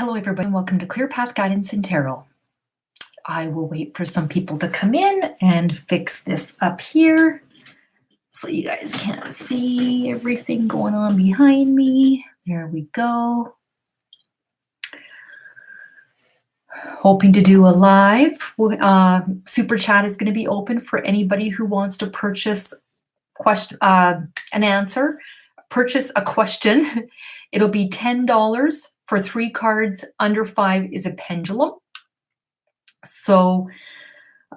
Hello, everybody, and welcome to Clear Path Guidance and Tarot. I will wait for some people to come in and fix this up here so you guys can't see everything going on behind me. There we go. Hoping to do a live. Super Chat is going to be open for anybody who wants to purchase an answer. Purchase a question. It'll be $10 for 3 cards. Under 5 is a pendulum. So,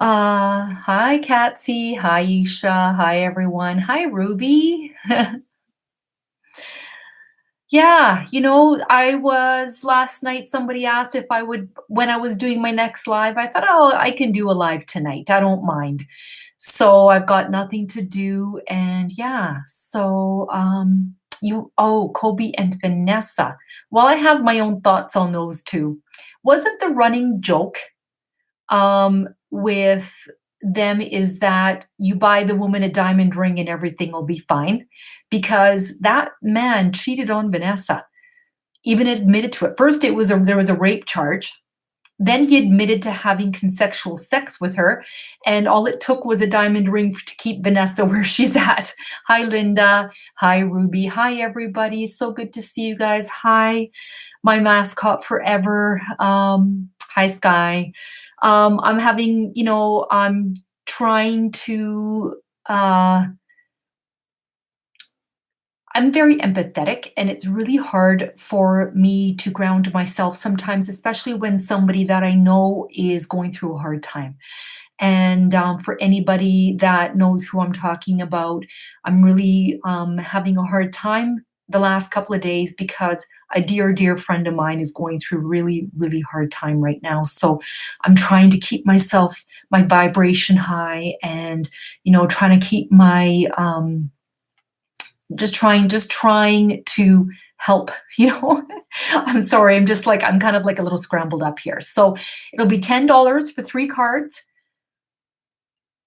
hi Katzie, hi Isha, hi everyone, hi Ruby. Yeah, I was last night, somebody asked if I would, when I was doing my next live, I thought, oh, I can do a live tonight. I don't mind. So I've got nothing to do. And yeah, so, Kobe and Vanessa. Well, I have my own thoughts on those two. Wasn't the running joke with them is that you buy the woman a diamond ring and everything will be fine? Because that man cheated on Vanessa, even admitted to it. First, there was a rape charge. Then he admitted to having consensual sex with her, and all it took was a diamond ring to keep Vanessa where she's at. Hi, Linda. Hi, Ruby. Hi, everybody. So good to see you guys. Hi, my mascot forever. Hi, Sky. I'm having, I'm trying to, I'm very empathetic, and it's really hard for me to ground myself sometimes, especially when somebody that I know is going through a hard time. And for anybody that knows who I'm talking about, I'm really having a hard time the last couple of days because a dear, dear friend of mine is going through really, really hard time right now. So I'm trying to keep my vibration high, and, trying to keep my, just trying to help, I'm sorry. I'm kind of like a little scrambled up here. So it'll be $10 for 3 cards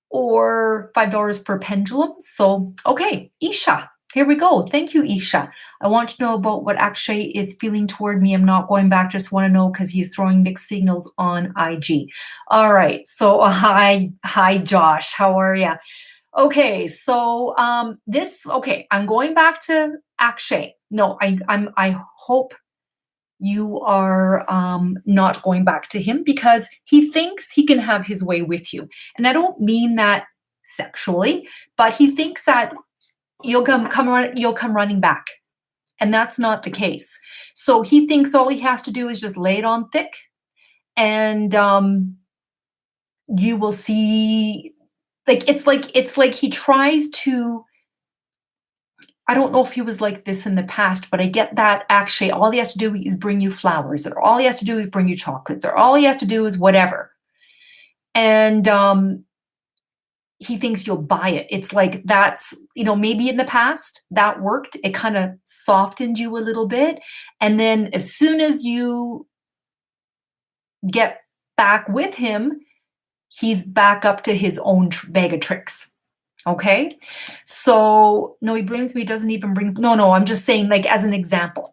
or $5 per pendulum. So, okay, Isha, here we go. Thank you, Isha. I want to know about what Akshay is feeling toward me. I'm not going back. Just want to know because he's throwing mixed signals on IG. All right. So hi, Josh. How are you? Okay. So I'm going back to Akshay. No, I hope you are not going back to him because he thinks he can have his way with you. And I don't mean that sexually, but he thinks that you'll come running back. And that's not the case. So he thinks all he has to do is just lay it on thick, and you will see, it's like he tries to, I don't know if he was like this in the past, but I get that actually all he has to do is bring you flowers, or all he has to do is bring you chocolates, or all he has to do is whatever. And he thinks you'll buy it. It's like that's, maybe in the past that worked. It kind of softened you a little bit. And then as soon as you get back with him, he's back up to his own bag of tricks. Okay. So no, he blames me. Doesn't even bring, no, I'm just saying, like, as an example,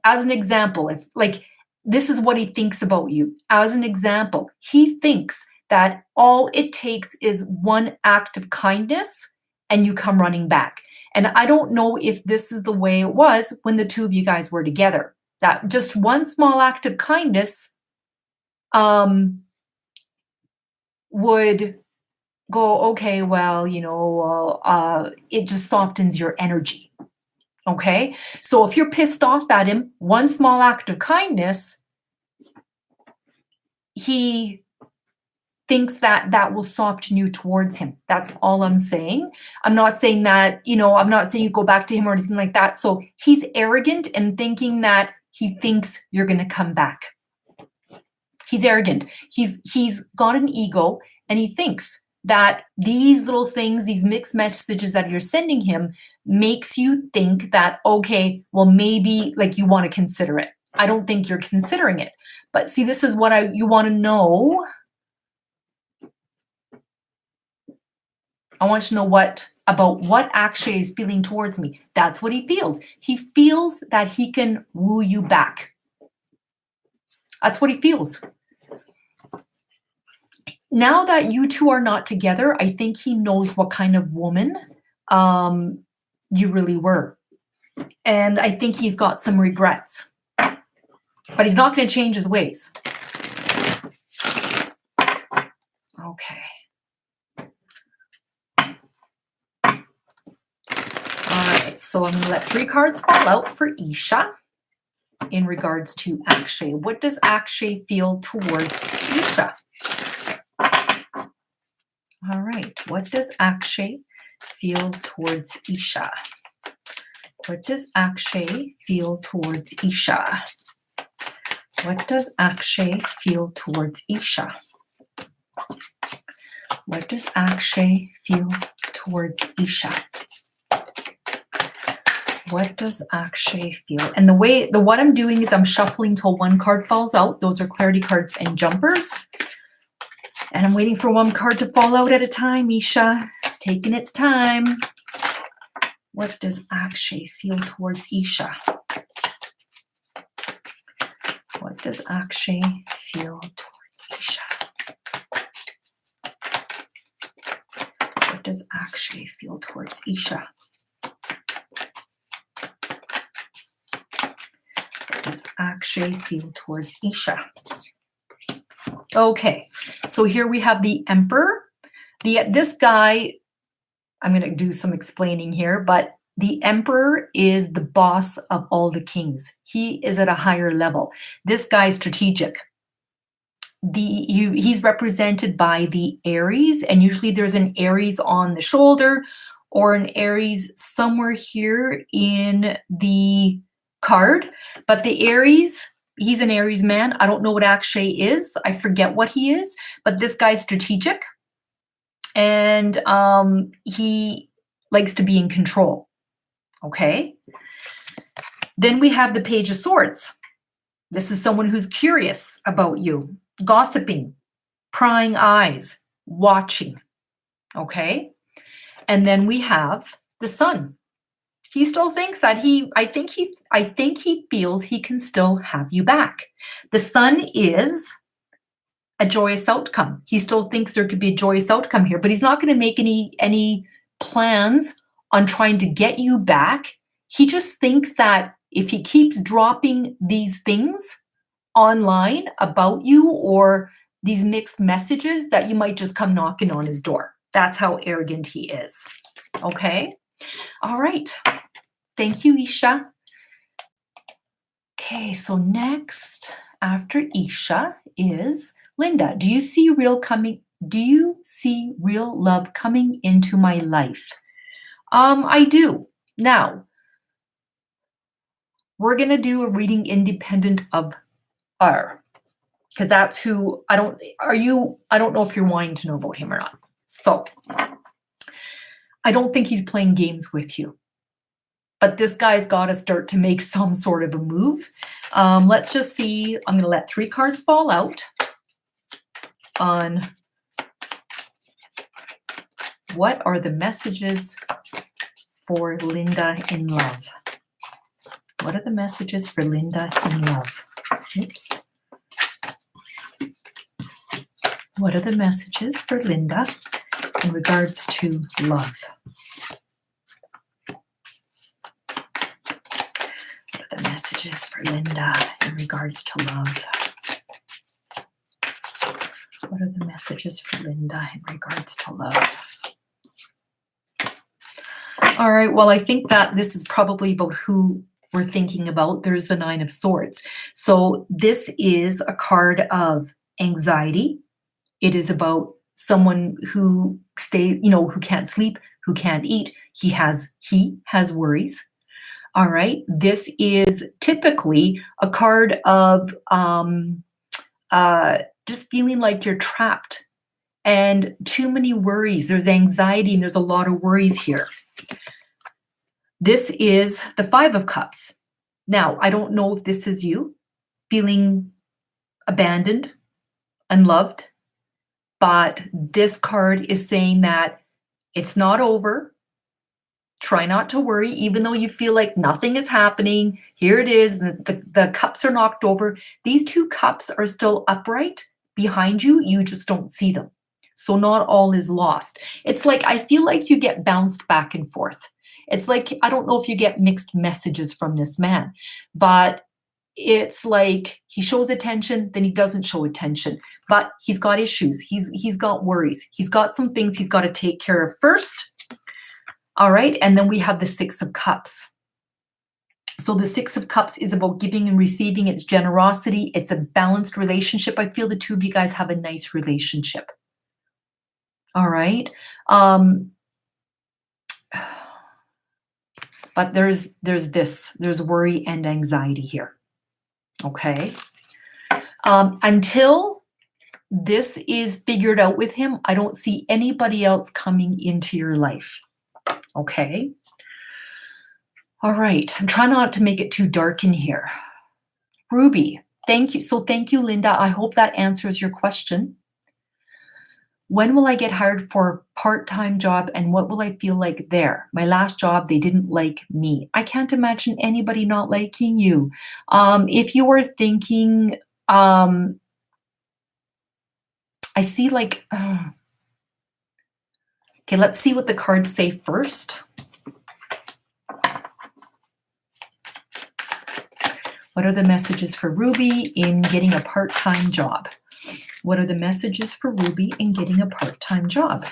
if like, this is what he thinks about you. As an example, he thinks that all it takes is one act of kindness and you come running back. And I don't know if this is the way it was when the two of you guys were together, that just one small act of kindness would go, okay, well, it just softens your energy. Okay. So if you're pissed off at him, one small act of kindness, he thinks that will soften you towards him. That's all I'm saying. I'm not saying that, I'm not saying you go back to him or anything like that. So he's arrogant and thinking that he thinks you're going to come back. He's arrogant. He's got an ego, and he thinks that these little things, these mixed messages that you're sending him, makes you think that, okay, well, maybe like you want to consider it. I don't think you're considering it. But see, this is what you want to know. I want you to know about what Akshay is feeling towards me. That's what he feels. He feels that he can woo you back. That's what he feels. Now that you two are not together, I think he knows what kind of woman you really were. And I think he's got some regrets. But he's not going to change his ways. Okay. All right, so I'm going to let 3 cards fall out for Isha in regards to Akshay. What does Akshay feel towards Isha? All right, what does Akshay feel towards Isha? What does Akshay feel towards Isha? What does Akshay feel towards Isha? What does Akshay feel towards Isha? What does Akshay feel? And what I'm doing is I'm shuffling till 1 card falls out. Those are clarity cards and jumpers. And I'm waiting for 1 card to fall out at a time, Isha. It's taking its time. What does Akshay feel towards Isha? What does Akshay feel towards Isha? What does Akshay feel towards Isha? What does Akshay feel towards Isha? Okay, so here we have the Emperor. This guy, I'm going to do some explaining here, but the Emperor is the boss of all the kings. He is at a higher level. This guy's strategic. He's represented by the Aries, and usually there's an Aries on the shoulder or an Aries somewhere here in the card. But the Aries, he's an Aries man. I don't know what Akshay is. I forget what he is, but this guy's strategic. And he likes to be in control. Okay. Then we have the Page of Swords. This is someone who's curious about you, gossiping, prying eyes, watching. Okay. And then we have the Sun. He still thinks that I think he feels he can still have you back. The Sun is a joyous outcome. He still thinks there could be a joyous outcome here, but he's not going to make any plans on trying to get you back. He just thinks that if he keeps dropping these things online about you or these mixed messages, that you might just come knocking on his door. That's how arrogant he is. Okay. All right. Thank you, Isha. Okay, so next after Isha is Linda. Do you see real love coming into my life? I do. Now, we're going to do a reading independent of R, because that's who I don't know if you're wanting to know about him or not. So I don't think he's playing games with you. But this guy's got to start to make some sort of a move. Let's just see. I'm going to let 3 cards fall out on what are the messages for Linda in love. What are the messages for Linda in love? Oops. What are the messages for Linda in regards to love? What are the messages for Linda in regards to love? What are the messages for Linda in regards to love? All right, well, I think that this is probably about who we're thinking about. There's the 9 of Swords. So this is a card of anxiety. It is about someone who who can't sleep, who can't eat. He has worries. All right. This is typically a card of just feeling like you're trapped and too many worries. There's anxiety and there's a lot of worries here. This is the 5 of Cups. Now, I don't know if this is you feeling abandoned, unloved, but this card is saying that it's not over. Try not to worry, even though you feel like nothing is happening. Here it is. The cups are knocked over. These two cups are still upright behind you. You just don't see them. So not all is lost. It's like, I feel like you get bounced back and forth. It's like, I don't know if you get mixed messages from this man, but it's like he shows attention, then he doesn't show attention. But he's got issues. He's got worries. He's got some things he's got to take care of first. All right, and then we have the Six of Cups. So the Six of Cups is about giving and receiving. It's generosity. It's a balanced relationship. I feel the two of you guys have a nice relationship. All right. But there's worry and anxiety here. Okay. Until this is figured out with him, I don't see anybody else coming into your life. Okay. All right. I'm trying not to make it too dark in here. Ruby, thank you. So thank you, Linda. I hope that answers your question. When will I get hired for a part-time job and what will I feel like there? My last job, they didn't like me. I can't imagine anybody not liking you. If you were thinking, I see like, okay, let's see what the cards say first. What are the messages for Ruby in getting a part-time job? What are the messages for Ruby in getting a part-time job?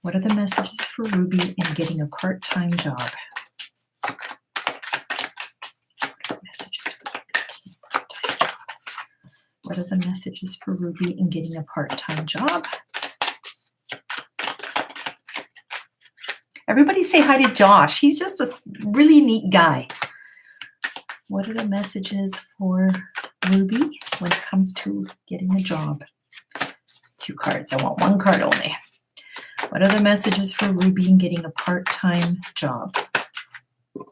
What are the messages for Ruby in getting a part-time job? What are the messages for Ruby in getting a part-time job? Everybody say hi to Josh. He's just a really neat guy. What are the messages for Ruby when it comes to getting a job? 2 cards. I want 1 card only. What are the messages for Ruby in getting a part-time job? What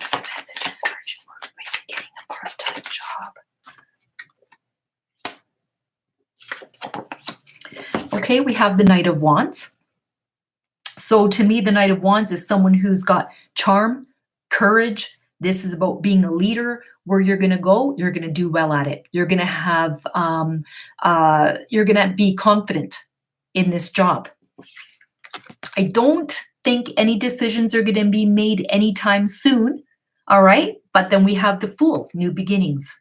are the messages for Ruby in getting a part-time job? Okay, we have the Knight of Wands. So to me, the Knight of Wands is someone who's got charm, courage. This is about being a leader. Where you're going to go, you're going to do well at it. You're going to have, you're going to be confident in this job. I don't think any decisions are going to be made anytime soon. All right. But then we have the Fool, new beginnings.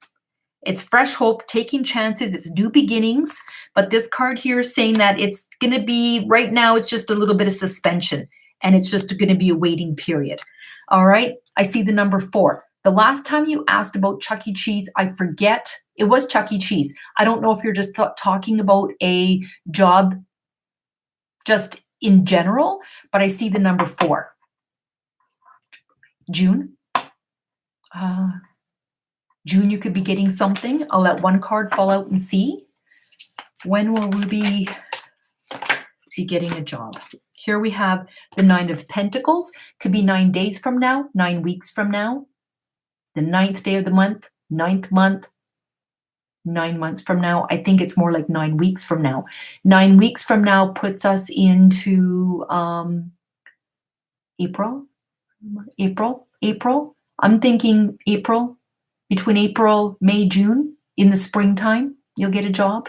It's fresh hope, taking chances. It's new beginnings. But this card here is saying that it's going to be, right now, it's just a little bit of suspension. And it's just going to be a waiting period. All right. I see the number 4. The last time you asked about Chuck E. Cheese, I forget. It was Chuck E. Cheese. I don't know if you're just talking about a job just in general, but I see the number 4. June. June, you could be getting something. I'll let 1 card fall out and see. When will Ruby be getting a job? Here we have the 9 of Pentacles. Could be 9 days from now, 9 weeks from now. The 9th day of the month, 9th month, 9 months from now. I think it's more like 9 weeks from now. 9 weeks from now puts us into April. I'm thinking April, between April, May, June, in the springtime, you'll get a job.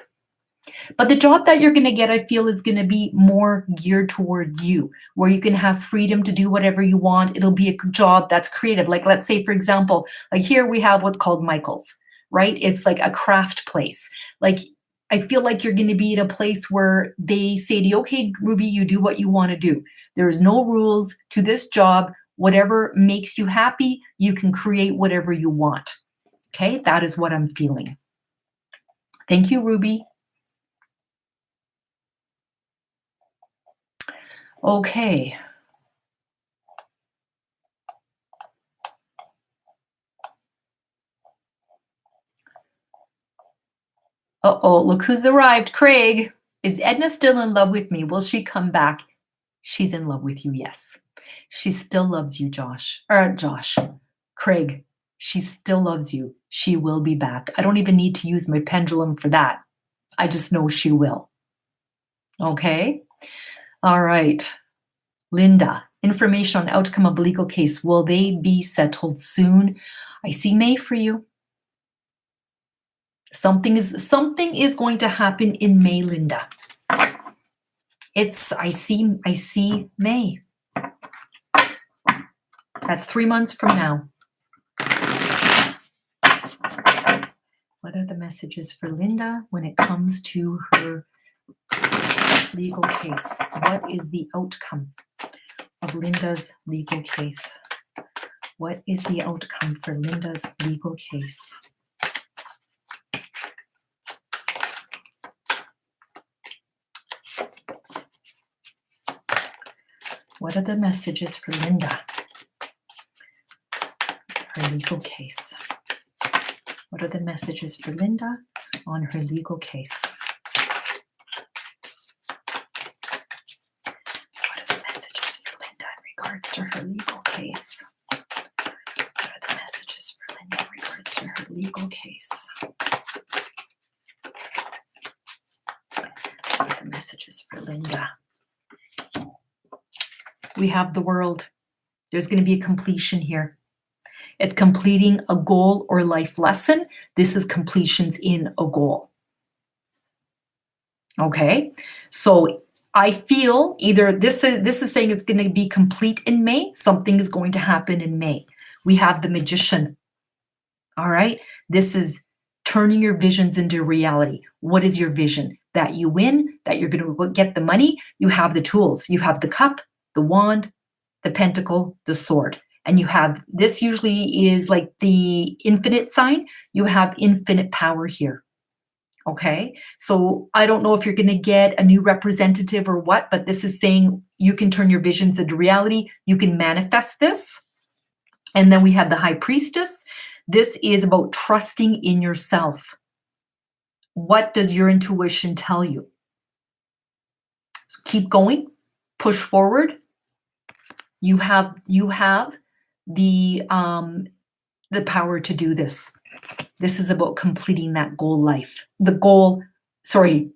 But the job that you're going to get, I feel, is going to be more geared towards you, where you can have freedom to do whatever you want. It'll be a job that's creative. Like, let's say, for example, like here we have what's called Michael's, right? It's like a craft place. Like, I feel like you're going to be at a place where they say to you, okay, Ruby, you do what you want to do. There's no rules to this job. Whatever makes you happy, you can create whatever you want. Okay, that is what I'm feeling. Thank you, Ruby. Okay. Uh-oh, look who's arrived. Craig. Is Edna still in love with me? Will she come back? She's in love with you, yes. She still loves you, Josh. Craig. She still loves you. She will be back. I don't even need to use my pendulum for that. I just know she will. Okay? All right. Linda, information on outcome of legal case. Will they be settled soon? I see May for you. Something is going to happen in May, Linda. I see May. That's 3 months from now. What are the messages for Linda when it comes to her legal case? What is the outcome of Linda's legal case? What is the outcome for Linda's legal case? What are the messages for Linda? Her legal case. What are the messages for Linda on her legal case? What are the messages for Linda in regards to her legal case? What are the messages for Linda in regards to her legal case? What are the messages for Linda? We have the World. There's going to be a completion here. It's completing a goal or life lesson. This is completions in a goal. Okay, so I feel either this is saying it's going to be complete in May. Something is going to happen in May. We have the Magician. All right, this is turning your visions into reality. What is your vision? That you win, that you're going to get the money. You have the tools. You have the cup, the wand, the pentacle, the sword. And you have, this usually is like the infinite sign. You have infinite power here. Okay, so I don't know if you're going to get a new representative or what, but this is saying you can turn your visions into reality. You can manifest this. And then we have the High Priestess. This is about trusting in yourself. What does your intuition tell you? So keep going, push forward. You have the power to do this. This is about completing that goal life.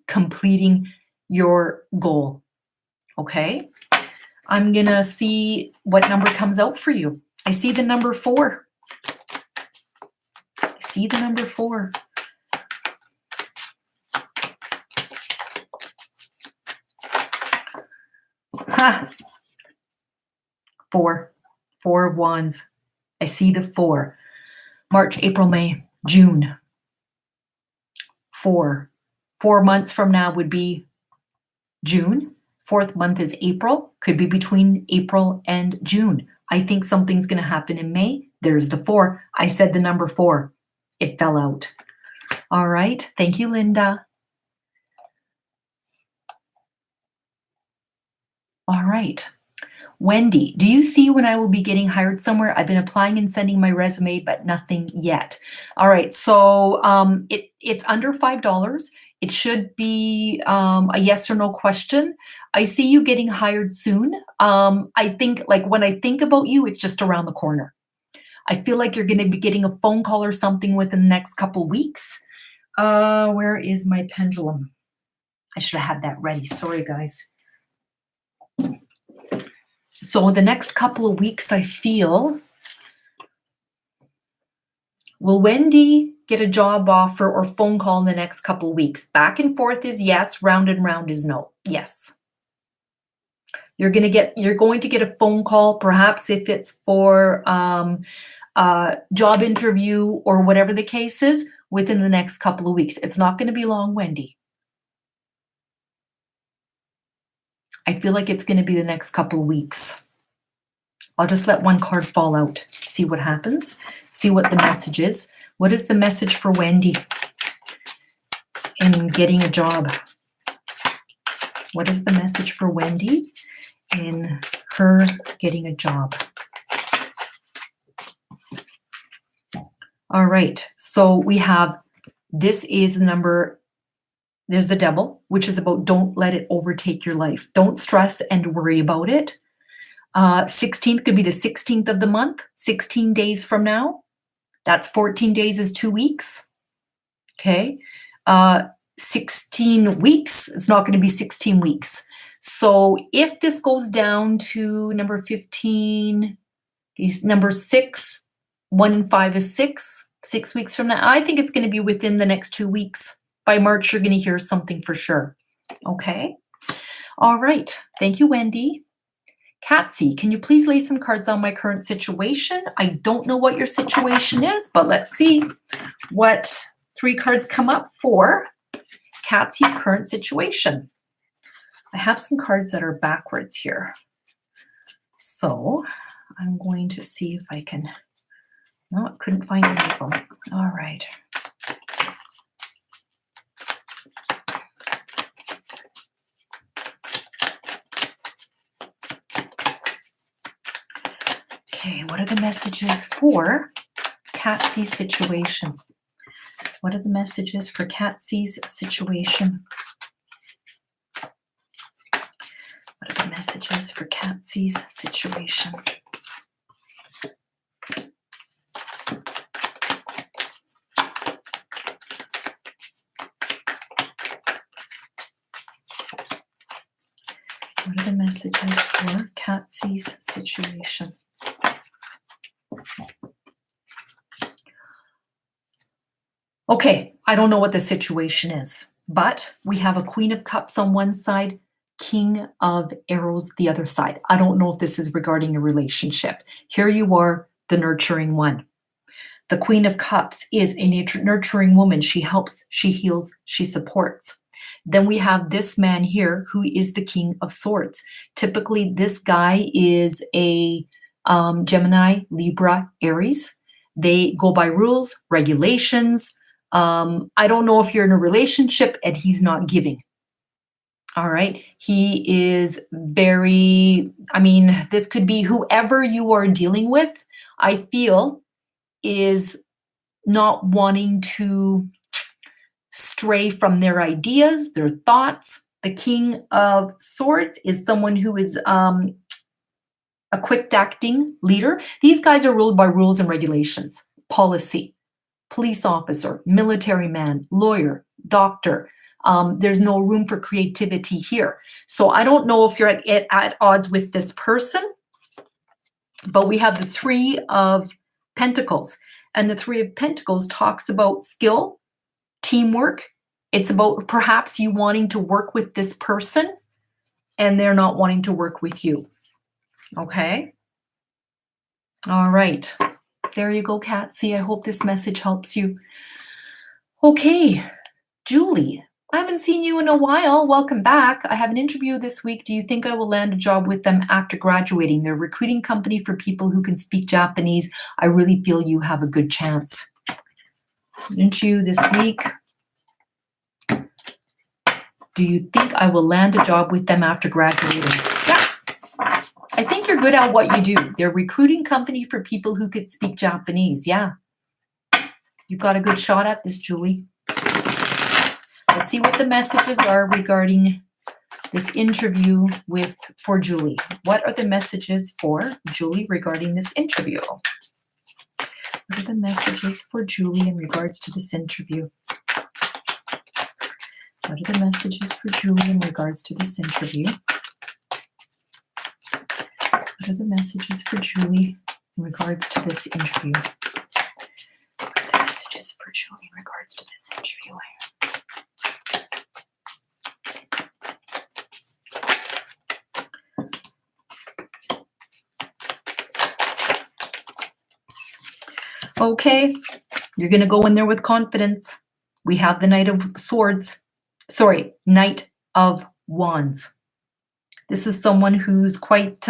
Completing your goal. Okay? I'm going to see what number comes out for you. I see the number 4. I see the number 4. Ha! 4. 4 of Wands. I see the 4. March, April, May, June. 4. 4 months from now would be June. 4th month is April. Could be between April and June. I think something's going to happen in May. There's the 4. I said the number 4. It fell out. All right. Thank you, Linda. All right. Wendy, do you see when I will be getting hired somewhere? I've been applying and sending my resume, but nothing yet. All right, so it's under $5. It should be a yes or no question. I see you getting hired soon. I think, like, when I think about you, it's just around the corner. I feel like you're going to be getting a phone call or something within the next couple weeks. Where is my pendulum? I should have had that ready. Sorry, guys. So the next couple of weeks, I feel, will Wendy get a job offer or phone call in the next couple of weeks? Back and forth is yes, round and round is no. Yes. You're going to get a phone call, perhaps if it's for a job interview or whatever the case is, within the next couple of weeks. It's not going to be long, Wendy. I feel like it's going to be the next couple of weeks. I'll just let one card fall out, see what happens, see what the message is. What is the message for Wendy in getting a job? What is the message for Wendy in her getting a job? All right, so we have, this is the number, there's the Devil, which is about don't let it overtake your life. Don't stress and worry about it. 16th could be the 16th of the month, 16 days from now. That's 14 days is 2 weeks. Okay. 16 weeks. It's not going to be 16 weeks. So if this goes down to number 15, number 6, 1 and 5 is 6 weeks from now. I think it's going to be within the next 2 weeks. By March, you're going to hear something for sure. Okay. All right. Thank you, Wendy. Katzie, can you please lay some cards on my current situation? I don't know what your situation is, but let's see what 3 cards come up for Katzie's current situation. I have some cards that are backwards here. So I'm going to see if I can, no, I couldn't find any of them. All right. Okay, what are the messages for Katzie's situation? What are the messages for Katzie's situation? What are the messages for Katzie's situation? What are the messages for Katzie's situation? Okay, I don't know what the situation is, but we have a Queen of Cups on one side, King of Arrows the other side. I don't know if this is regarding a relationship. Here you are, the nurturing one. The Queen of Cups is a nurturing woman. She helps, she heals, she supports. Then we have this man here who is the King of Swords. Typically, this guy is a Gemini, Libra, Aries. They go by rules, regulations. I don't know if you're in a relationship and he's not giving. All right. He is very, I mean, this could be whoever you are dealing with, I feel, is not wanting to stray from their ideas, their thoughts. The King of Swords is someone who is a quick acting leader. These guys are ruled by rules and regulations, policy. Police officer, military man, lawyer, doctor. There's no room for creativity here. So I don't know if you're at odds with this person, but we have the 3 of Pentacles. And the 3 of Pentacles talks about skill, teamwork. It's about perhaps you wanting to work with this person and they're not wanting to work with you. Okay. All right. There you go, Katzie. I hope this message helps you. Okay, Julie, I haven't seen you in a while. Welcome back. I have an interview this week. Do you think I will land a job with them after graduating? They're a recruiting company for people who can speak Japanese. I really feel you have a good chance. Interview this week. Do you think I will land a job with them after graduating? Yeah. I think you're good at what you do. They're a recruiting company for people who could speak Japanese. Yeah. You've got a good shot at this, Julie. Let's see what the messages are regarding this interview for Julie. What are the messages for Julie regarding this interview? What are the messages for Julie in regards to this interview? What are the messages for Julie in regards to this interview? What are the messages for Julie in regards to this interview? What are the messages for Julie in regards to this interview? Okay, you're going to go in there with confidence. We have the Knight of Swords. Sorry, Knight of Wands. This is someone who's quite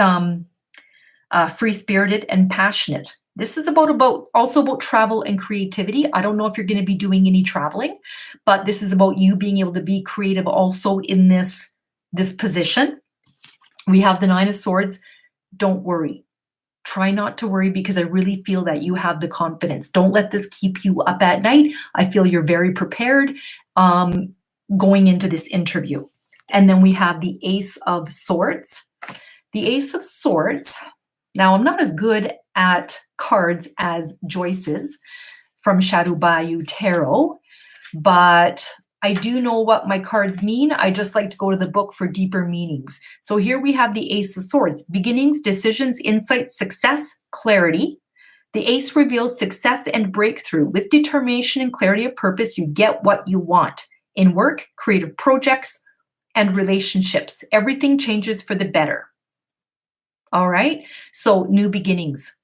free-spirited and passionate. This is also about travel and creativity. I don't know if you're going to be doing any traveling, but this is about you being able to be creative also in this position. We have the Nine of Swords. Don't worry. Try not to worry because I really feel that you have the confidence. Don't let this keep you up at night. I feel you're very prepared going into this interview. And then we have the Ace of Swords. The Ace of Swords. Now, I'm not as good at cards as Joyce's from Shadow Bayou Tarot, but I do know what my cards mean. I just like to go to the book for deeper meanings. So here we have the Ace of Swords. Beginnings, decisions, insights, success, clarity. The Ace reveals success and breakthrough. With determination and clarity of purpose, you get what you want. In work, creative projects, and relationships. Everything changes for the better. All right? So new beginnings.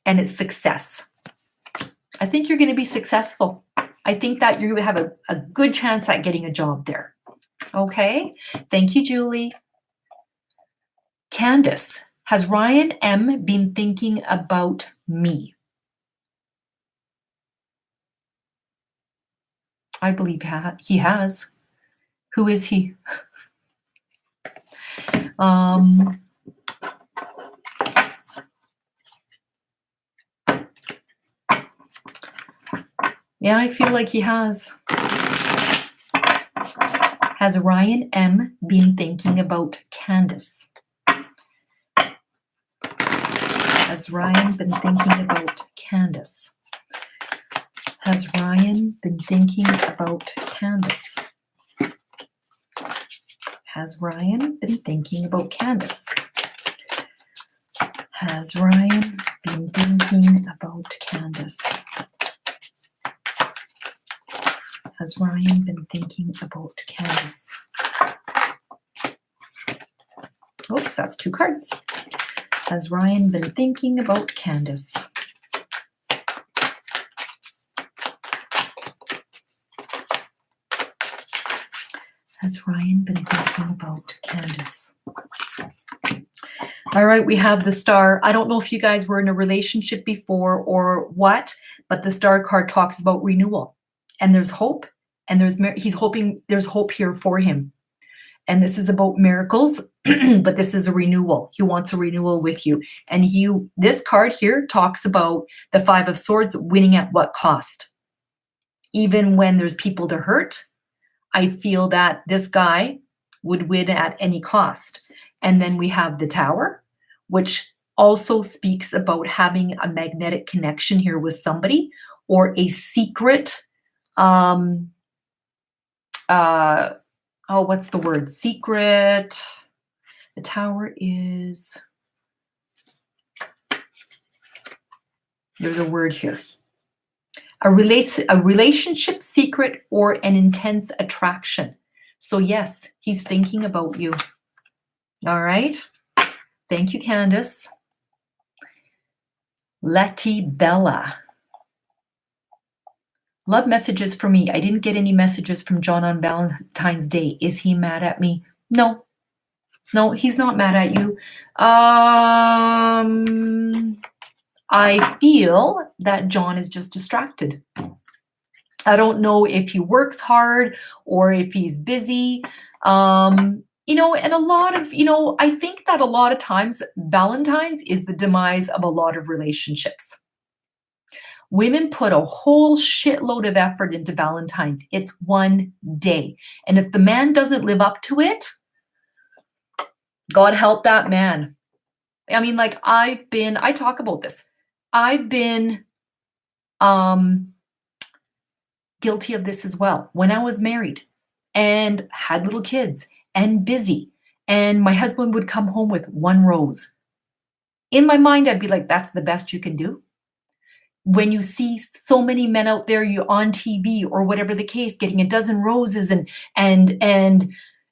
And it's success. I think you're going to be successful. I think that you have a good chance at getting a job there. Okay? Thank you, Julie. Candice, has Ryan M. been thinking about me? I believe he has. Who is he? Yeah, I feel like he has. Has Ryan M. been thinking about Candice? Has Ryan been thinking about Candice? Has Ryan been thinking about Candice? Has Ryan been thinking about Candice? Has Ryan been thinking about Candice? Has Ryan been thinking about Candice? Oops, that's 2 cards. Has Ryan been thinking about Candice? Has Ryan been thinking about Candice? All right, we have the Star. I don't know if you guys were in a relationship before or what, but the Star card talks about renewal. And there's hope, and he's hoping there's hope here for him. And this is about miracles, but this is a renewal. He wants a renewal with you. And this card here talks about the 5 of Swords, winning at what cost? Even when there's people to hurt, I feel that this guy would win at any cost. And then we have the Tower, which also speaks about having a magnetic connection here with somebody, or a secret, what's the word? Secret. The Tower is, there's a word here. A relationship secret or an intense attraction. So yes, he's thinking about you. All right. Thank you, Candice. Letty Bella. Love messages for me. I didn't get any messages from John on Valentine's Day. Is he mad at me? No. No, he's not mad at you. I feel that John is just distracted. I don't know if he works hard or if he's busy. And a lot of, I think that a lot of times Valentine's is the demise of a lot of relationships. Women put a whole shitload of effort into Valentine's. It's one day. And if the man doesn't live up to it, God help that man. I mean, like I talk about this. I've been guilty of this as well. When I was married and had little kids and busy, and my husband would come home with 1 rose. In my mind, I'd be like, that's the best you can do. When you see so many men out there, you on TV or whatever the case, getting a dozen roses and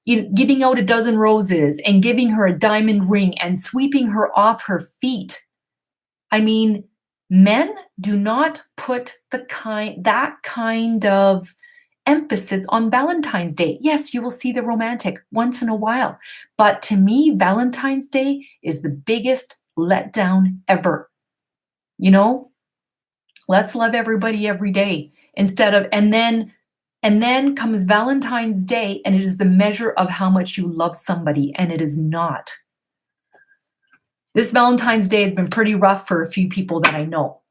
giving out a dozen roses and giving her a diamond ring and sweeping her off her feet. I mean, men do not put that kind of emphasis on Valentine's Day. Yes, you will see the romantic once in a while, but to me, Valentine's Day is the biggest letdown ever. Let's love everybody every day instead of, and then comes Valentine's Day, and it is the measure of how much you love somebody, and it is not. This Valentine's Day has been pretty rough for a few people that I know.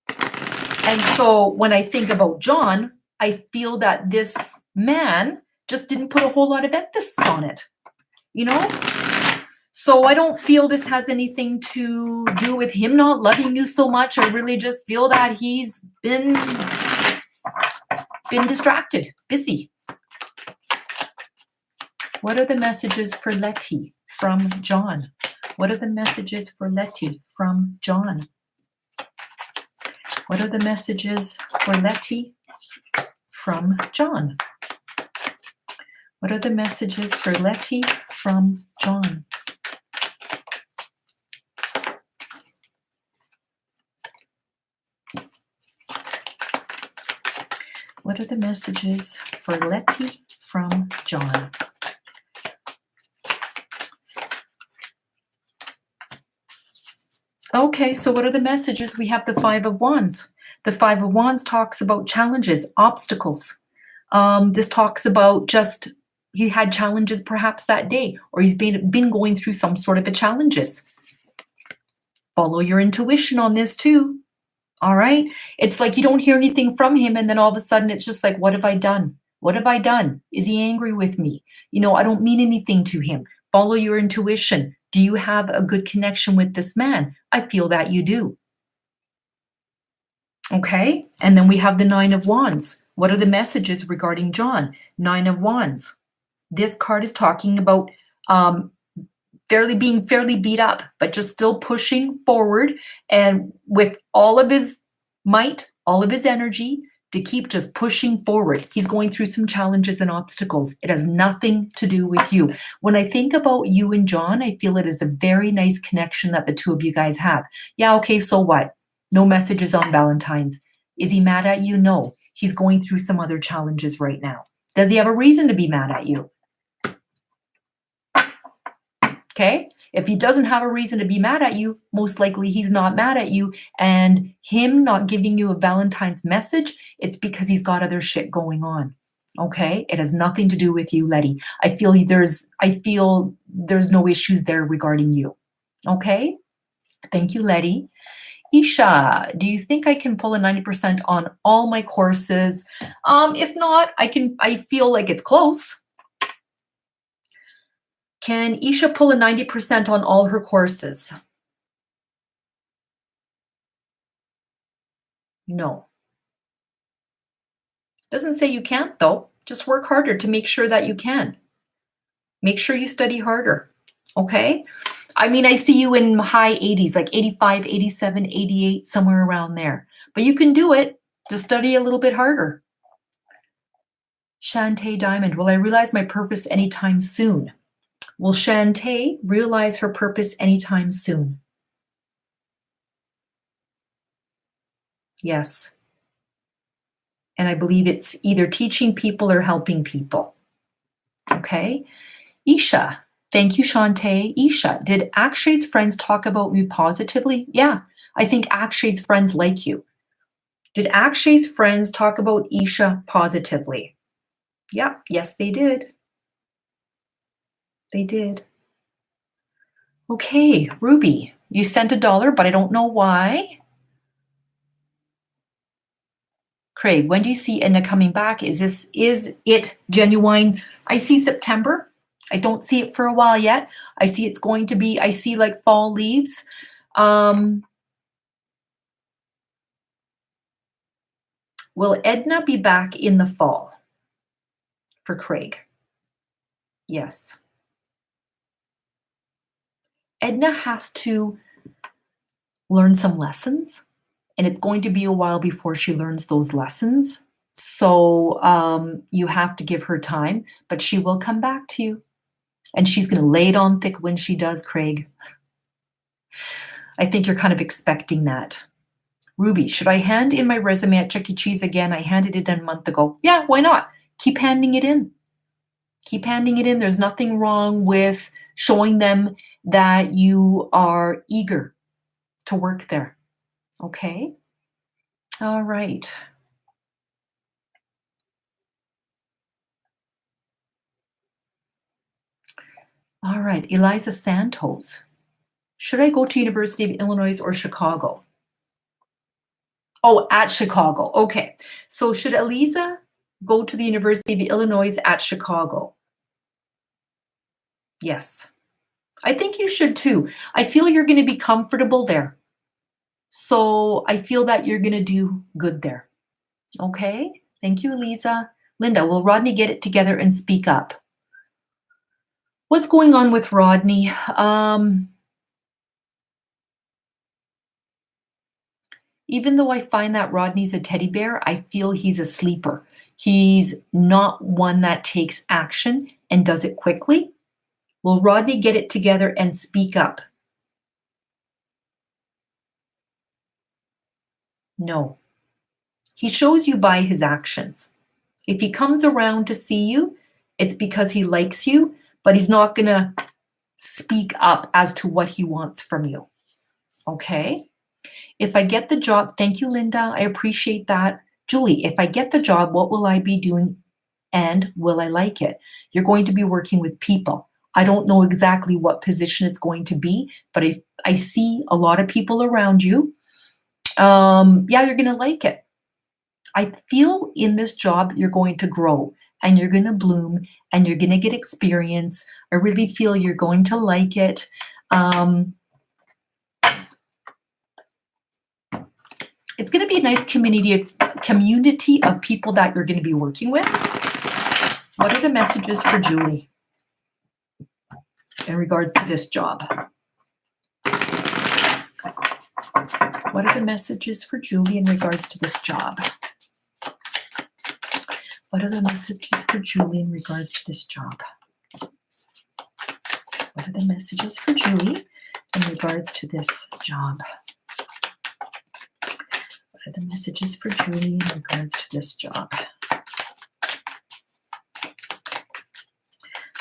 And so when I think about John, I feel that this man just didn't put a whole lot of emphasis on it, So I don't feel this has anything to do with him not loving you so much. I really just feel that he's been been distracted, busy. What are the messages for Letty from John? What are the messages for Letty from John? What are the messages for Letty from John? What are the messages for Letty from John? What are the messages for Letty from John? Okay, so what are the messages? We have the Five of Wands. The Five of Wands talks about challenges, obstacles. This talks about just he had challenges perhaps that day, or he's been going through some sort of a challenges. Follow your intuition on this too. All right. It's like you don't hear anything from him, and then all of a sudden it's just like, what have I done? What have I done? Is he angry with me? You know, I don't mean anything to him. Follow your intuition. Do you have a good connection with this man? I feel that you do. Okay. And then we have the Nine of Wands. What are the messages regarding John? Nine of Wands. This card is talking about being fairly beat up, but just still pushing forward and with all of his might, all of his energy to keep just pushing forward. He's going through some challenges and obstacles. It has nothing to do with you. When I think about you and John, I feel it is a very nice connection that the two of you guys have. Yeah, okay, so what? No messages on Valentine's. Is he mad at you? No. He's going through some other challenges right now. Does he have a reason to be mad at you? Okay, if he doesn't have a reason to be mad at you, most likely he's not mad at you. And him not giving you a Valentine's message, it's because he's got other shit going on. Okay, it has nothing to do with you, Letty. I feel there's no issues there regarding you. Okay, thank you, Letty. Isha, do you think I can pull a 90% on all my courses? If not, I feel like it's close. Can Isha pull a 90% on all her courses? No. Doesn't say you can't though. Just work harder to make sure that you can. Make sure you study harder, okay? I mean, I see you in high 80s, like 85, 87, 88, somewhere around there. But you can do it. Just study a little bit harder. Shantae Diamond, will I realize my purpose anytime soon? Will Shantae realize her purpose anytime soon? Yes. And I believe it's either teaching people or helping people. Okay. Isha, thank you, Shantae. Isha, did Akshay's friends talk about me positively? Yeah, I think Akshay's friends like you. Did Akshay's friends talk about Isha positively? Yeah, yes, they did. They did. Okay, Ruby, you sent $1, but I don't know why. Craig, when do you see Edna coming back? Is it genuine? I see September. I don't see it for a while yet. I see it's going to be, I see like fall leaves. Will Edna be back in the fall for Craig? Yes. Edna has to learn some lessons, and it's going to be a while before she learns those lessons. So you have to give her time, but she will come back to you. And she's going to lay it on thick when she does, Craig. I think you're kind of expecting that. Ruby, should I hand in my resume at Chuck E. Cheese again? I handed it in a month ago. Yeah, why not? Keep handing it in. Keep handing it in. There's nothing wrong with showing them that you are eager to work there. Okay? All right. All right, Eliza Santos. Should I go to University of Illinois or Chicago? Oh, at Chicago. Okay. So should Eliza go to the University of Illinois at Chicago? Yes. I think you should too. I feel you're going to be comfortable there. So I feel that you're going to do good there. Okay? Thank you, Eliza. Linda, will Rodney get it together and speak up? What's going on with Rodney? Even though I find that Rodney's a teddy bear, I feel he's a sleeper. He's not one that takes action and does it quickly. Will Rodney get it together and speak up? No. He shows you by his actions. If he comes around to see you, it's because he likes you, but he's not going to speak up as to what he wants from you. Okay? If I get the job, thank you, Linda. I appreciate that. Julie, if I get the job, what will I be doing and will I like it? You're going to be working with people. I don't know exactly what position it's going to be, but if I see a lot of people around you, yeah, you're going to like it. I feel in this job, you're going to grow and you're going to bloom and you're going to get experience. I really feel you're going to like it. It's going to be a nice community of people that you're going to be working with. What are the messages for Julie in regards to this job? What are the messages for Julie in regards to this job? What are the messages for Julie in regards to this job? What are the messages for Julie in regards to this job? What are the messages for Julie in regards to this job?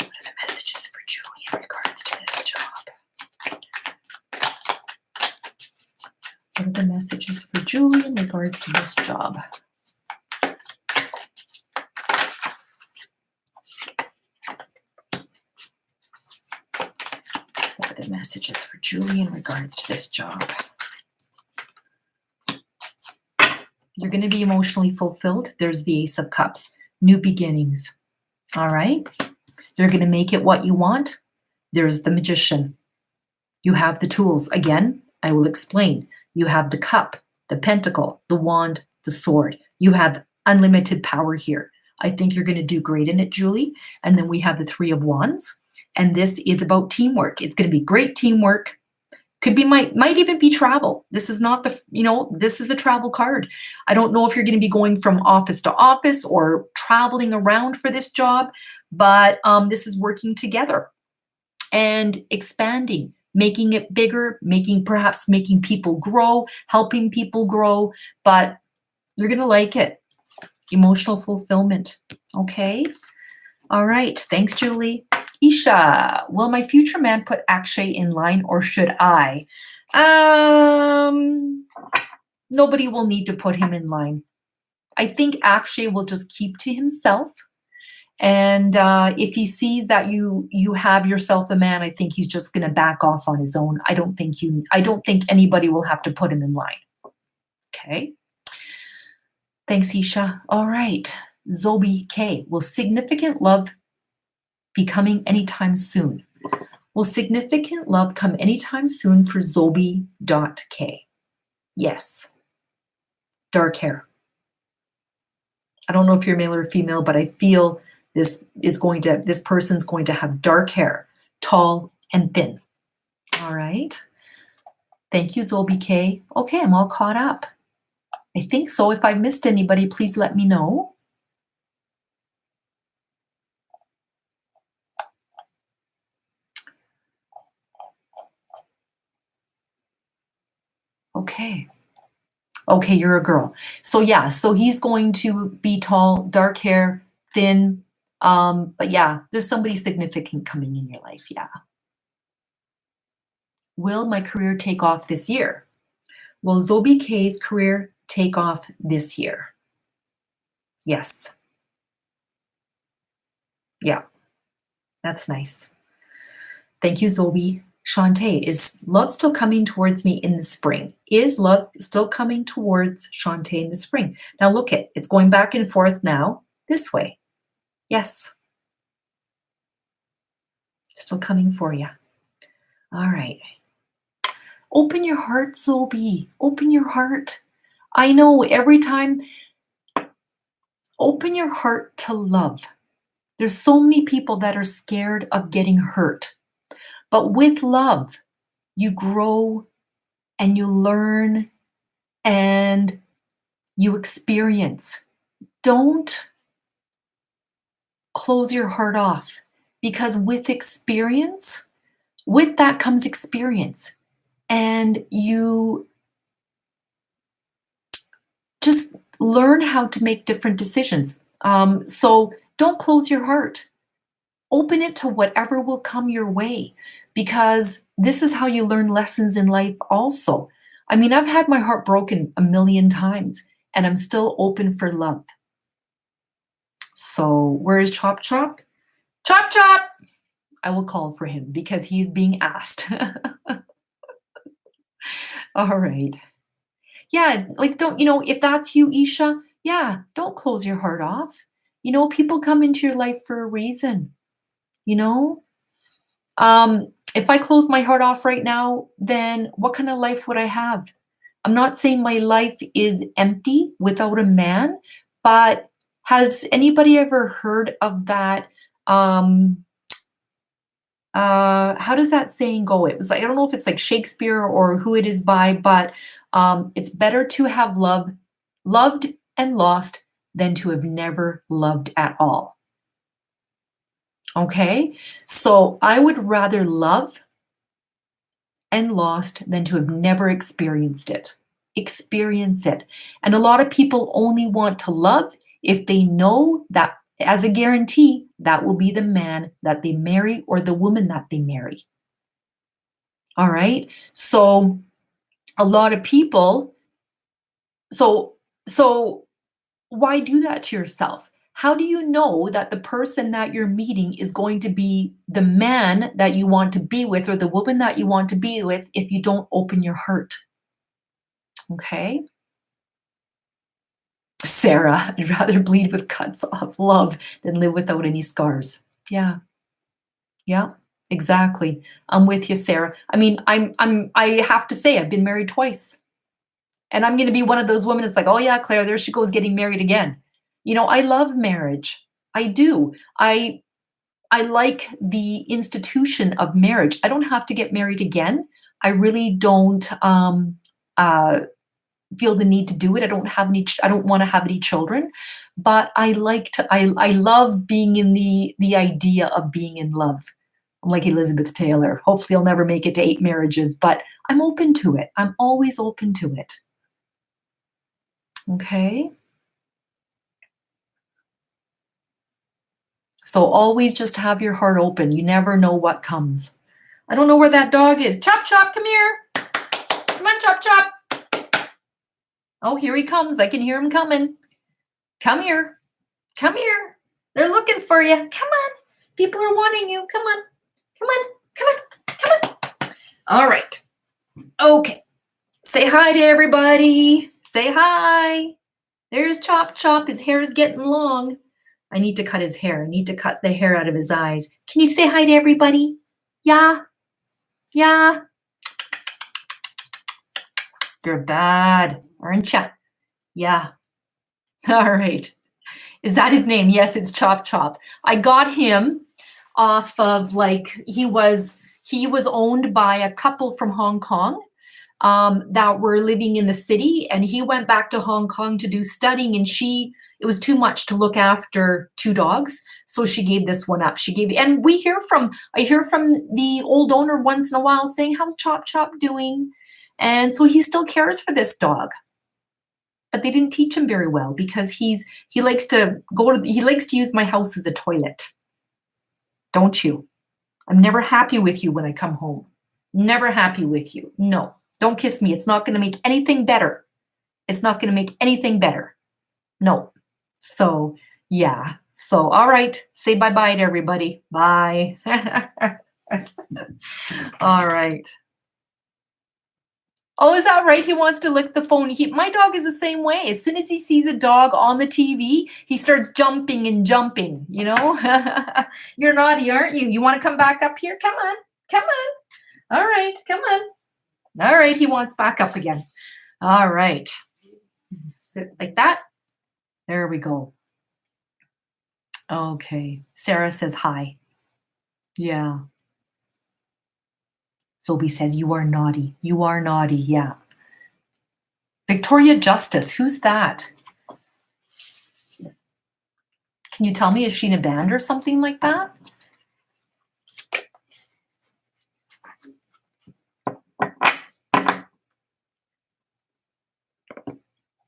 What are the messages for Julie in regards to this job? What are the messages for Julie in regards to this job? What are the messages for Julie in regards to this job? You're going to be emotionally fulfilled. There's the Ace of Cups, new beginnings. All right. You're going to make it what you want. There's the Magician. You have the tools. Again, I will explain. You have the cup, the pentacle, the wand, the sword. You have unlimited power here. I think you're going to do great in it, Julie. And then we have the Three of Wands. And this is about teamwork. It's going to be great teamwork. Could be, might even be travel. This is not the, this is a travel card. I don't know if you're going to be going from office to office or traveling around for this job, but this is working together and expanding, making it bigger, perhaps making people grow, helping people grow, but you're going to like it. Emotional fulfillment. Okay. All right. Thanks, Julie. Isha, will my future man put Akshay in line or should I? Nobody will need to put him in line. I think Akshay will just keep to himself. And if he sees that you have yourself a man, I think he's just going to back off on his own. I don't think anybody will have to put him in line. Okay. Thanks, Isha. All right. Zobi K. Will significant love be coming anytime soon? Will significant love come anytime soon for Zobi.K? Yes. Dark hair. I don't know if you're male or female, but I feel this person's going to have dark hair, tall and thin. All right. Thank you, Zobi K. Okay, I'm all caught up. I think so. If I missed anybody, please let me know. Okay. Okay, you're a girl. So yeah, so he's going to be tall, dark hair, thin. But yeah, there's somebody significant coming in your life. Yeah. Will my career take off this year? Will Zobi K's career take off this year? Yes. Yeah. That's nice. Thank you, Zobi. Shantae, is love still coming towards me in the spring? Is love still coming towards Shantae in the spring? Now look it's going back and forth now, this way. Yes. Still coming for you. All right. Open your heart, Zobi. Open your heart. I know every time. Open your heart to love. There's so many people that are scared of getting hurt. But with love, you grow and you learn and you experience. Don't close your heart off, because with experience, with that comes experience. And you just learn how to make different decisions. So don't close your heart. Open it to whatever will come your way, because this is how you learn lessons in life also. I mean, I've had my heart broken a million times, and I'm still open for love. So where is Chop Chop? Chop Chop! I will call for him because he's being asked. All right. Yeah, like don't, if that's you, Isha, yeah, don't close your heart off. People come into your life for a reason, you know? If I closed my heart off right now, then what kind of life would I have? I'm not saying my life is empty without a man, but has anybody ever heard of that? How does that saying go? It was like, I don't know if it's like Shakespeare or who it is by, but it's better to have loved and lost than to have never loved at all. Okay, so I would rather love and lost than to have never experienced it. Experience it. And a lot of people only want to love if they know that as a guarantee that will be the man that they marry or the woman that they marry. All right. So a lot of people, so why do that to yourself? How do you know that the person that you're meeting is going to be the man that you want to be with or the woman that you want to be with if you don't open your heart? Okay. Sarah, I'd rather bleed with cuts of love than live without any scars. Yeah. Yeah. Exactly. I'm with you, Sarah. I mean, I have to say I've been married twice. And I'm going to be one of those women that's like, "Oh yeah, Claire, there she goes getting married again." I love marriage. I do. I like the institution of marriage. I don't have to get married again. I really don't uh, feel the need to do it. I don't have any. I don't want to have any children, but I like to. I love being in the idea of being in love. I'm like Elizabeth Taylor. Hopefully, I'll never make it to 8 marriages, but I'm open to it. I'm always open to it. Okay. So always just have your heart open. You never know what comes. I don't know where that dog is. Chop, Chop, come here. Come on, Chop, Chop. Oh, here he comes. I can hear him coming. Come here. Come here. They're looking for you. Come on. People are wanting you. Come on. Come on. Come on. Come on. All right. Okay. Say hi to everybody. Say hi. There's Chop, Chop. His hair is getting long. I need to cut his hair. I need to cut the hair out of his eyes. Can you say hi to everybody? Yeah. Yeah. You're bad, aren't ya? Yeah. All right. Is that his name? Yes, it's Chop Chop. I got him off of he was owned by a couple from Hong Kong that were living in the city, and he went back to Hong Kong to do studying, and it was too much to look after 2 dogs, so she gave this one up. And I hear from the old owner once in a while saying, "How's Chop Chop doing?" And so he still cares for this dog. But they didn't teach him very well because he likes to use my house as a toilet. Don't you? I'm never happy with you when I come home. Never happy with you. No. Don't kiss me. It's not going to make anything better. It's not going to make anything better. No. So, yeah. So, all right. Say bye-bye to everybody. Bye. All right. Oh, is that right? He wants to lick the phone. My dog is the same way. As soon as he sees a dog on the TV, he starts jumping and jumping, You're naughty, aren't you? You want to come back up here? Come on. Come on. All right. Come on. All right. He wants back up again. All right. Sit like that. There we go. Okay. Sarah says hi. Yeah. Sylvie says, you are naughty. You are naughty. Yeah. Victoria Justice. Who's that? Can you tell me? Is she in a band or something like that?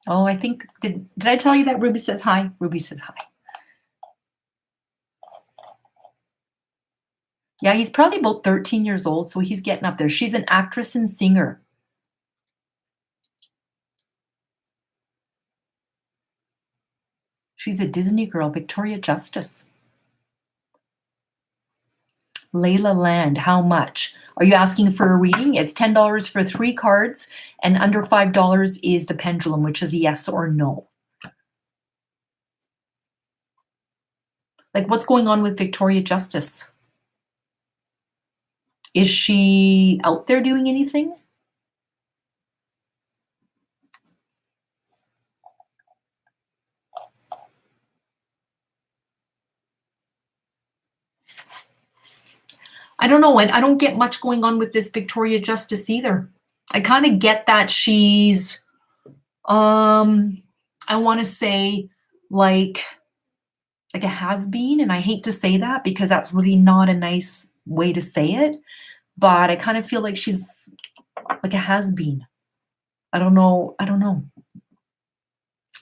Oh, I think, did I tell you that Ruby says hi? Ruby says hi. Yeah, he's probably about 13 years old, so he's getting up there. She's an actress and singer. She's a Disney girl, Victoria Justice. Layla Land, how much? Are you asking for a reading? It's $10 for 3 cards, and under $5 is the pendulum, which is yes or no. Like, what's going on with Victoria Justice? Is she out there doing anything? I don't know, and I don't get much going on with this Victoria Justice either. I kind of get that she's, I want to say, like a has-been, and I hate to say that because that's really not a nice way to say it, but I kind of feel like she's like a has-been. I don't know. I don't know.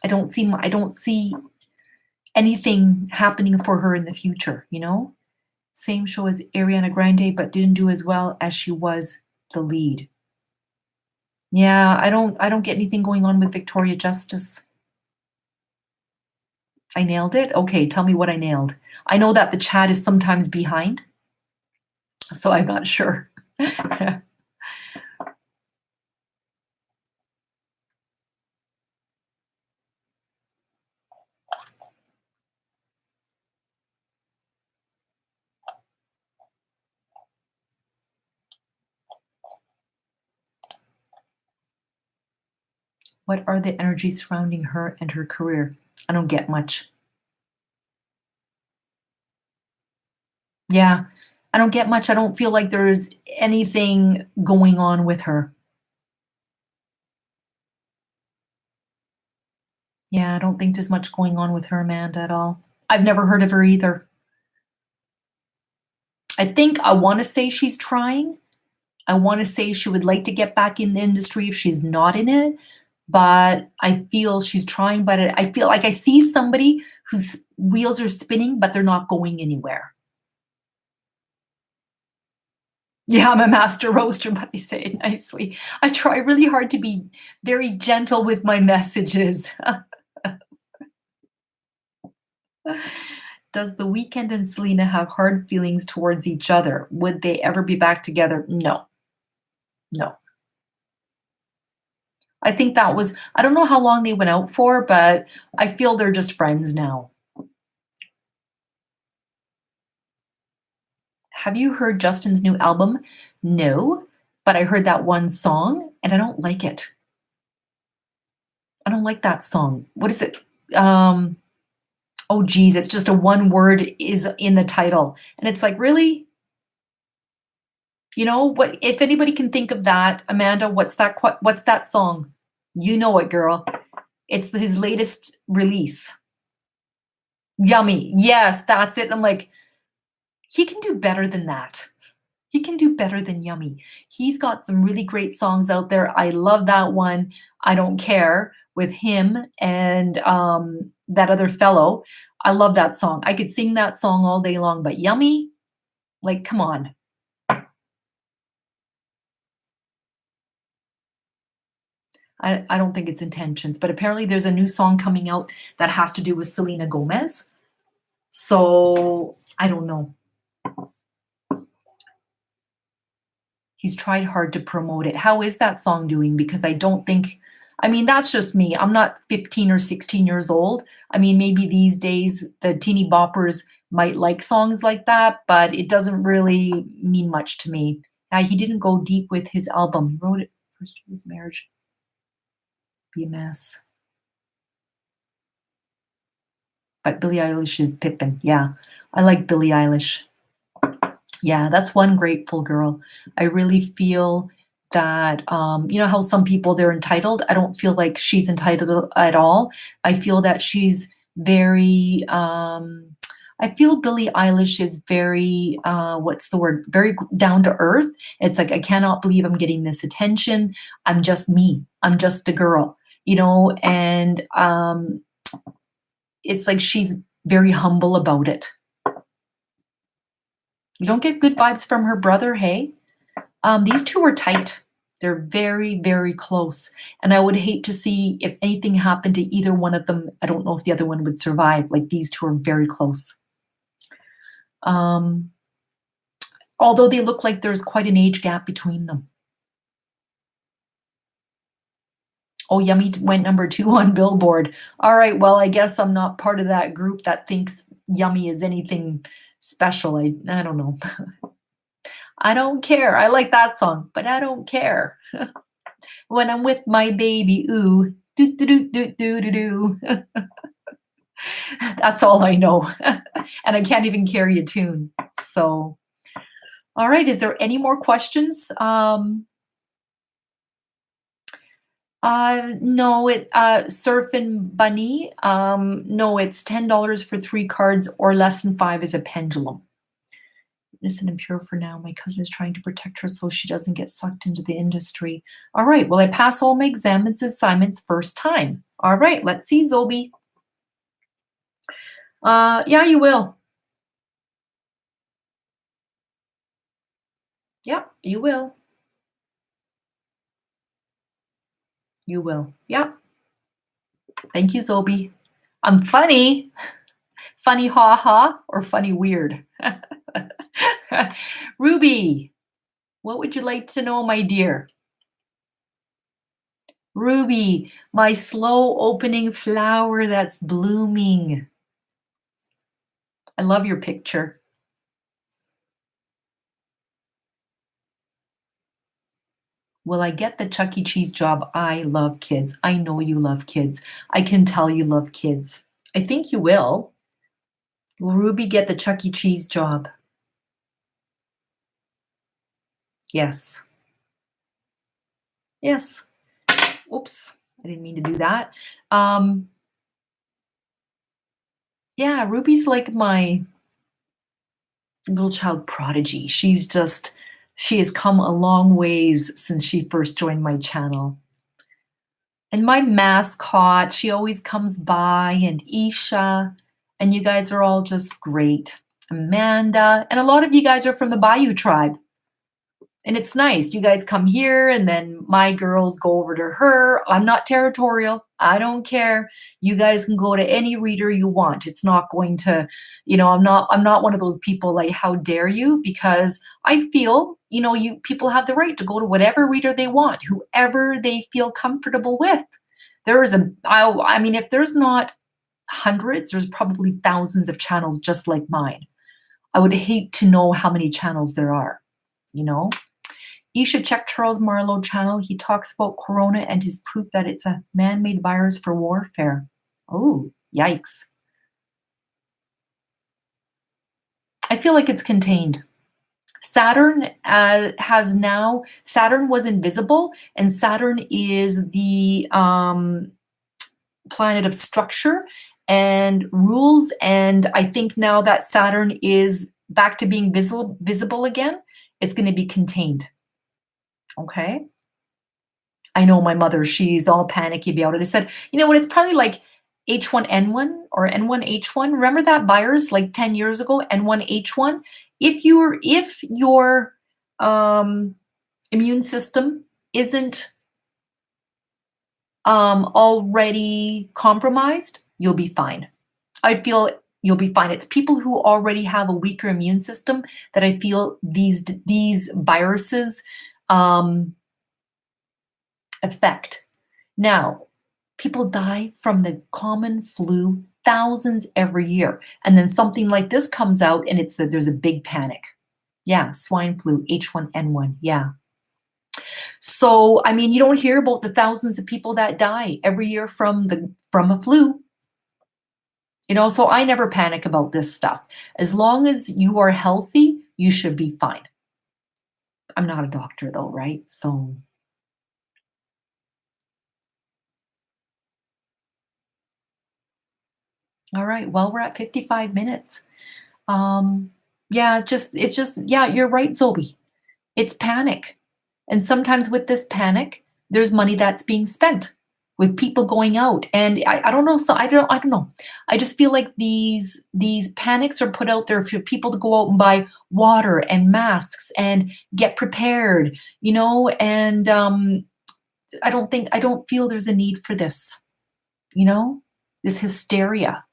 I don't see anything happening for her in the future, you know? Same show as Ariana Grande, but didn't do as well as she was the lead. Yeah, I don't get anything going on with Victoria Justice. I nailed it? Okay, tell me what I nailed. I know that the chat is sometimes behind, so I'm not sure. What are the energies surrounding her and her career? I don't get much. Yeah, I don't get much. I don't feel like there's anything going on with her. Yeah, I don't think there's much going on with her, Amanda, at all. I've never heard of her either. I think I want to say she's trying. I want to say she would like to get back in the industry if she's not in it, but I feel she's trying. But I feel like I see somebody whose wheels are spinning, but they're not going anywhere. Yeah, I'm a master roaster, but I say it nicely. I try really hard to be very gentle with my messages. Does The Weeknd and Selena have hard feelings towards each other? Would they ever be back together? No, no. I think that was, I don't know how long they went out for, but I feel they're just friends now. Have you heard Justin's new album? No, but I heard that one song and I don't like it. I don't like that song. What is it? Oh geez, it's just a one word is in the title. And it's like, really? You know, what if anybody can think of that, Amanda, what's that song? You know it, girl. It's his latest release. Yummy. Yes, that's it. I'm like, he can do better than that. He can do better than Yummy. He's got some really great songs out there. I love that one. I don't care with him and that other fellow. I love that song. I could sing that song all day long, but Yummy, like, come on. I don't think it's intentions, but apparently there's a new song coming out that has to do with Selena Gomez. So I don't know. He's tried hard to promote it. How is that song doing? Because I don't think, I mean, that's just me. I'm not 15 or 16 years old. I mean, maybe these days the teeny boppers might like songs like that, but it doesn't really mean much to me. He didn't go deep with his album. He wrote it first of his marriage. Be a mess. But Billie Eilish is Pippin. Yeah, I like Billie Eilish. Yeah, that's one grateful girl. I really feel that, you know how some people they're entitled? I don't feel like she's entitled at all. I feel that she's very, I feel Billie Eilish is very, what's the word? Very down to earth. It's like, I cannot believe I'm getting this attention. I'm just me. I'm just a girl, you know, and it's like she's very humble about it. You don't get good vibes from her brother, hey? These two are tight. They're very, very close. And I would hate to see if anything happened to either one of them. I don't know if the other one would survive. Like these two are very close. Although they look like there's quite an age gap between them. Oh, Yummy went number 2 on Billboard. All right, well, I guess I'm not part of that group that thinks Yummy is anything special. I don't know. I don't care. I like that song, but I don't care. When I'm with my baby, ooh, do do do do do do do. That's all I know. And I can't even carry a tune. So, all right, is there any more questions? No, Surfin' Bunny. No, it's $10 for 3 cards or less than 5 is a pendulum. Innocent and pure for now. My cousin is trying to protect her so she doesn't get sucked into the industry. All right, well, I pass all my exams and assignments first time. All right, let's see, Zobi. Yeah, you will. Yeah, you will. You will. Yeah. Thank you, Zobi. I'm funny. Funny ha ha or funny weird? Ruby, what would you like to know, my dear? Ruby, my slow opening flower that's blooming. I love your picture. Will I get the Chuck E. Cheese job? I love kids. I know you love kids. I can tell you love kids. I think you will. Will Ruby get the Chuck E. Cheese job? Yes. Yes. Oops, I didn't mean to do that. Yeah, Ruby's like my little child prodigy. She has come a long ways since she first joined my channel. And my mascot, she always comes by, and Isha, and you guys are all just great. Amanda, and a lot of you guys are from the Bayou tribe. And it's nice. You guys come here and then my girls go over to her. I'm not territorial. I don't care. You guys can go to any reader you want. It's not going to, I'm not one of those people like, how dare you? Because I feel, you people have the right to go to whatever reader they want, whoever they feel comfortable with. I mean, if there's not hundreds, there's probably thousands of channels just like mine. I would hate to know how many channels there are, You should check Charles Marlowe channel. He talks about Corona and his proof that it's a man-made virus for warfare. Oh, yikes. I feel like it's contained. Saturn Saturn was invisible, and Saturn is the planet of structure and rules. And I think now that Saturn is back to being visible again, it's going to be contained. Okay. I know my mother, she's all panicky about it. I said, you know what, it's probably like H1N1 or N1H1. Remember that virus like 10 years ago, N1H1? If your immune system isn't already compromised, you'll be fine. I feel you'll be fine. It's people who already have a weaker immune system that I feel these viruses affect. Now, people die from the common flu, thousands every year. And then something like this comes out and there's a big panic. Yeah, swine flu, H1N1, yeah. So, I mean, you don't hear about the thousands of people that die every year from a flu. So I never panic about this stuff. As long as you are healthy, you should be fine. I'm not a doctor though, right? So, all right. Well, we're at 55 minutes. Um, yeah, yeah, you're right, Zobi. It's panic. And sometimes with this panic, there's money that's being spent with people going out. And I don't know. So I don't know. I just feel like these panics are put out there for people to go out and buy water and masks and get prepared, and I don't feel there's a need for this, you know, this hysteria.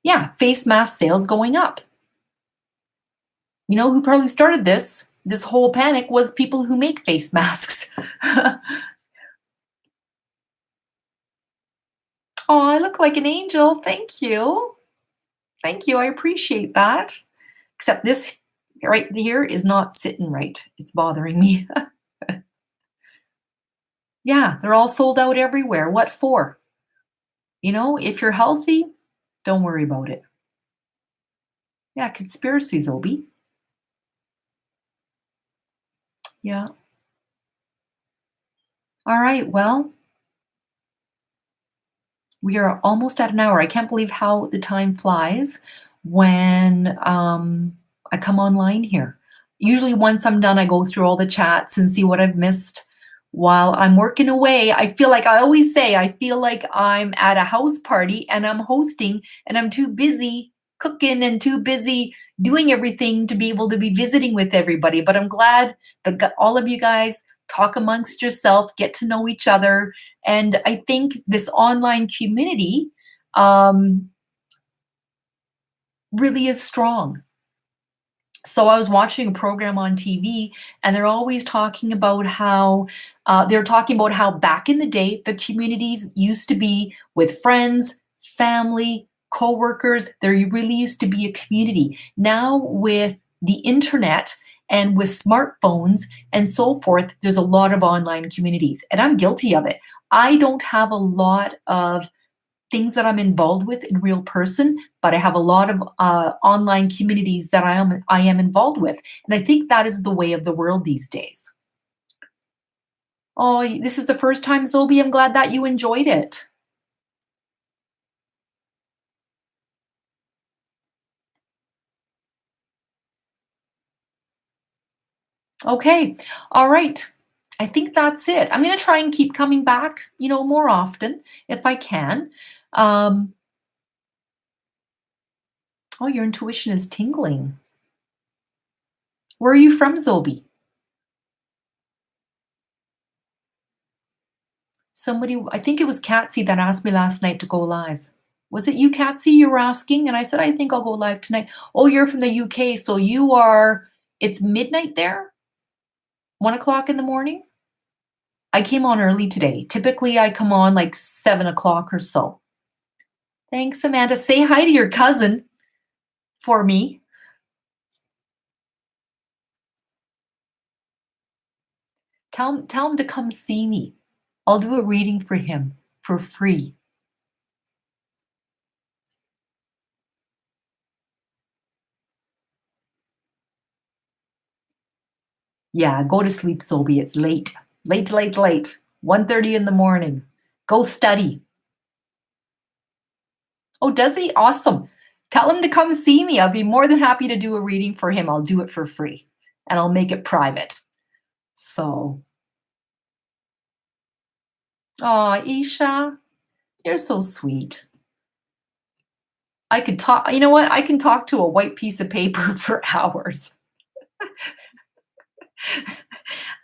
Yeah, face mask sales going up. You know who probably started this whole panic was people who make face masks. Oh, I look like an angel. Thank you. Thank you. I appreciate that. Except this right here is not sitting right. It's bothering me. Yeah, they're all sold out everywhere. What for? If you're healthy, don't worry about it. Yeah, conspiracies, Obi. Yeah. All right. Well, we are almost at an hour. I can't believe how the time flies when I come online here. Usually, once I'm done, I go through all the chats and see what I've missed while I'm working away. I feel like I always say, I feel like I'm at a house party and I'm hosting and I'm too busy cooking and too busy doing everything to be able to be visiting with everybody. But I'm glad that all of you guys talk amongst yourself, get to know each other, and I think this online community really is strong. So I was watching a program on TV, and they're always talking about how back in the day the communities used to be with friends, family, coworkers. There really used to be a community. Now with the internet and with smartphones and so forth, there's a lot of online communities, and I'm guilty of it. I don't have a lot of things that I'm involved with in real person, but I have a lot of online communities that I am involved with, and I think that is the way of the world these days. Oh, this is the first time, Zobi. I'm glad that you enjoyed it. Okay, all right. I think that's it. I'm going to try and keep coming back, more often if I can. Um, oh, your intuition is tingling. Where are you from, Zobi? Somebody, I think it was Katzie that asked me last night to go live. Was it you, Katzie, you were asking? And I said, I think I'll go live tonight. Oh, you're from the UK, so it's midnight there? 1 o'clock in the morning? I came on early today. Typically, I come on like 7 o'clock or so. Thanks, Amanda. Say hi to your cousin for me. Tell him to come see me. I'll do a reading for him for free. Yeah, go to sleep, Sobi. It's late. Late, late, late. 1:30 in the morning. Go study. Oh, does he? Awesome. Tell him to come see me. I'll be more than happy to do a reading for him. I'll do it for free and I'll make it private. So, oh, Isha, you're so sweet. I could talk, you know what? I can talk to a white piece of paper for hours.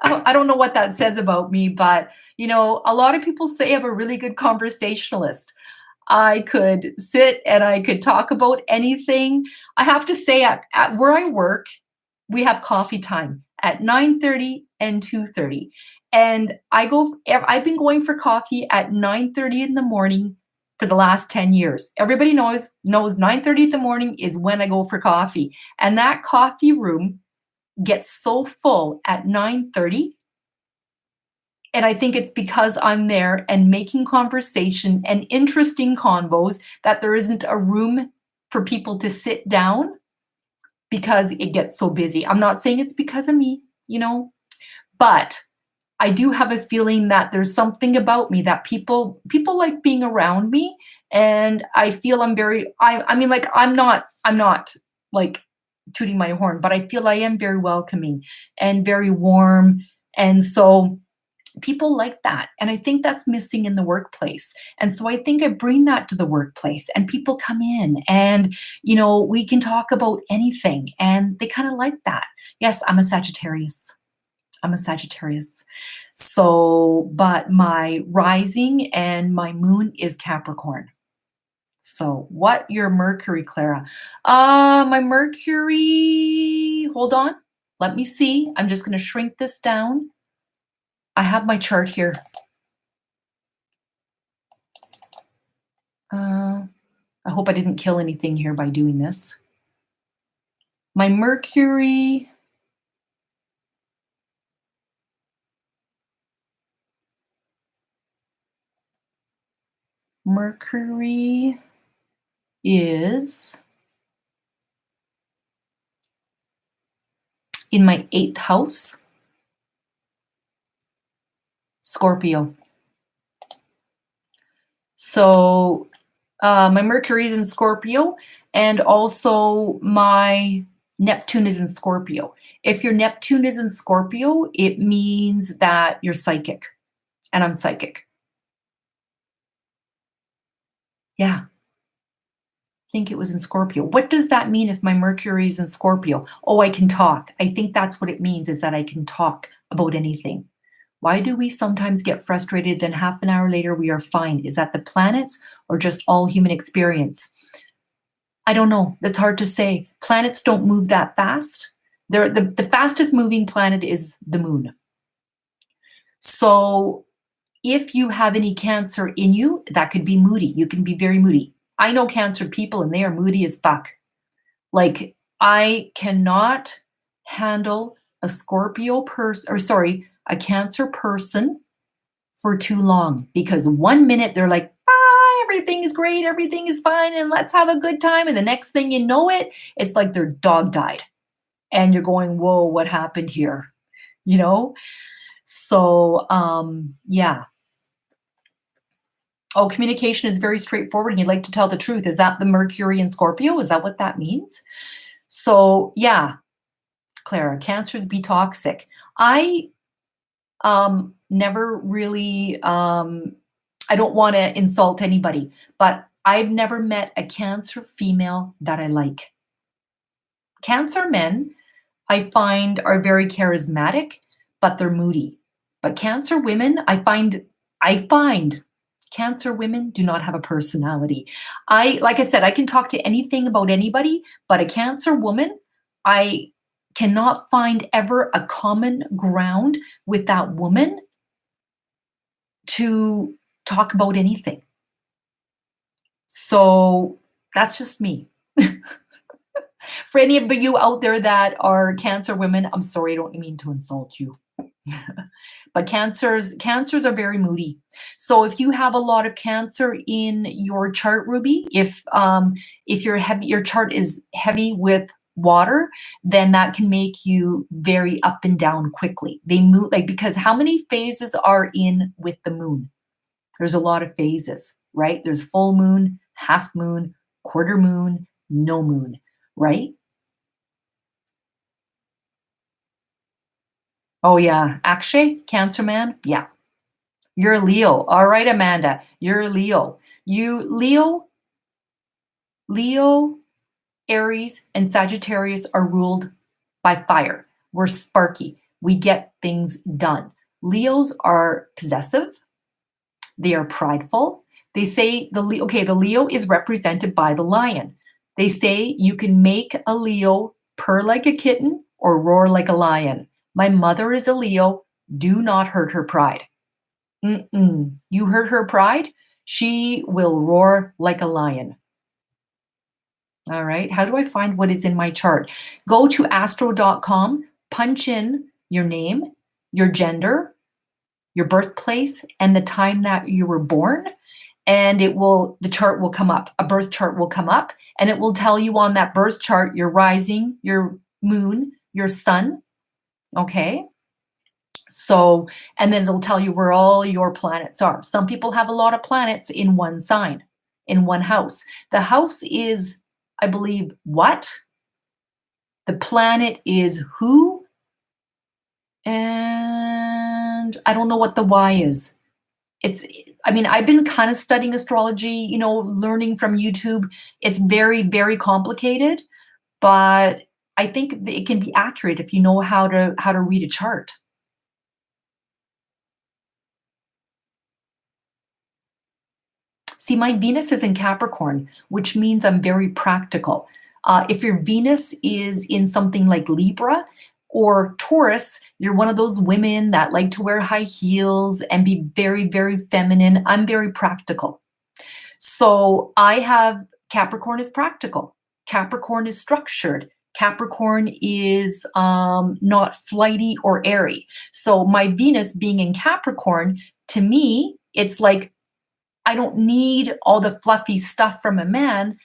I don't know what that says about me, but a lot of people say I'm a really good conversationalist. I could sit and I could talk about anything. I have to say, at where I work, we have coffee time at 9:30 and 2:30. And I've been going for coffee at 9:30 in the morning for the last 10 years. Everybody knows 9:30 in the morning is when I go for coffee. And that coffee room gets so full at 9:30. And I think it's because I'm there and making conversation and interesting convos that there isn't a room for people to sit down because it gets so busy. I'm not saying it's because of me, but I do have a feeling that there's something about me that people like being around me, and I feel I'm very I mean, like, I'm not, like, tooting my horn, but I feel I am very welcoming and very warm, and so people like that, and I think that's missing in the workplace, and so I think I bring that to the workplace, and people come in and, we can talk about anything, and they kinda like that. Yes, I'm a Sagittarius. I'm a Sagittarius. So, but my rising and my moon is Capricorn. So, what your Mercury, Clara? My Mercury, hold on. Let me see. I'm just going to shrink this down. I have my chart here. I hope I didn't kill anything here by doing this. My Mercury is in my 8th house, Scorpio. So my Mercury is in Scorpio, and also my Neptune is in Scorpio. If your Neptune is in Scorpio, it means that you're psychic, and I'm psychic. Yeah. I think it was in Scorpio. What does that mean if my Mercury is in Scorpio? Oh, I can talk. I think that's what it means, is that I can talk about anything. Why do we sometimes get frustrated, then half an hour later we are fine? Is that the planets or just all human experience? I don't know. That's hard to say. Planets don't move that fast. The fastest moving planet is the moon. So if you have any Cancer in you, that could be moody. You can be very moody. I know Cancer people and they are moody as fuck. Like, I cannot handle a Scorpio person, or sorry, a Cancer person for too long, because 1 minute they're like, everything is great, everything is fine, and let's have a good time. And the next thing you know it's like their dog died. And you're going, whoa, what happened here? So, yeah. Oh, communication is very straightforward and you like to tell the truth. Is that the Mercury in Scorpio? Is that what that means? So, yeah, Clara, Cancers be toxic. I never really, I don't want to insult anybody, but I've never met a Cancer female that I like. Cancer men, I find, are very charismatic, but they're moody. But Cancer women, I find Cancer women do not have a personality. Like I said, I can talk to anything about anybody, but a Cancer woman, I cannot find ever a common ground with that woman to talk about anything. So that's just me. For any of you out there that are Cancer women, I'm sorry, I don't mean to insult you. But cancers are very moody. So if you have a lot of Cancer in your chart, Ruby, if your chart is heavy with water, then that can make you very up and down quickly. They move, like, because how many phases are in with the moon? There's a lot of phases, right? There's full moon, half moon, quarter moon, no moon, right? Oh yeah, Akshay, Cancer man, yeah. You're a Leo. All right, Amanda, you're a Leo. Leo, Aries, and Sagittarius are ruled by fire. We're sparky. We get things done. Leos are possessive. They are prideful. They say the Leo is represented by the lion. They say you can make a Leo purr like a kitten or roar like a lion. My mother is a Leo. Do not hurt her pride. You hurt her pride, she will roar like a lion. All right. How do I find what is in my chart? Go to astro.com, punch in your name, your gender, your birthplace and the time that you were born, and the chart will come up. A birth chart will come up, and it will tell you on that birth chart your rising, your moon, your sun, okay? So, and then it'll tell you where all your planets are. Some people have a lot of planets in one sign, in one house. The house is, I believe, what? The planet is who? And I don't know what the why is. I've been kind of studying astrology, learning from YouTube. It's very, very complicated, but I think it can be accurate if you know how to read a chart. See, my Venus is in Capricorn, which means I'm very practical. If your Venus is in something like Libra or Taurus, you're one of those women that like to wear high heels and be very, very feminine. I'm very practical. So I have Capricorn is practical. Capricorn is structured. Capricorn is not flighty or airy. So my Venus being in Capricorn, to me, it's like I don't need all the fluffy stuff from a man.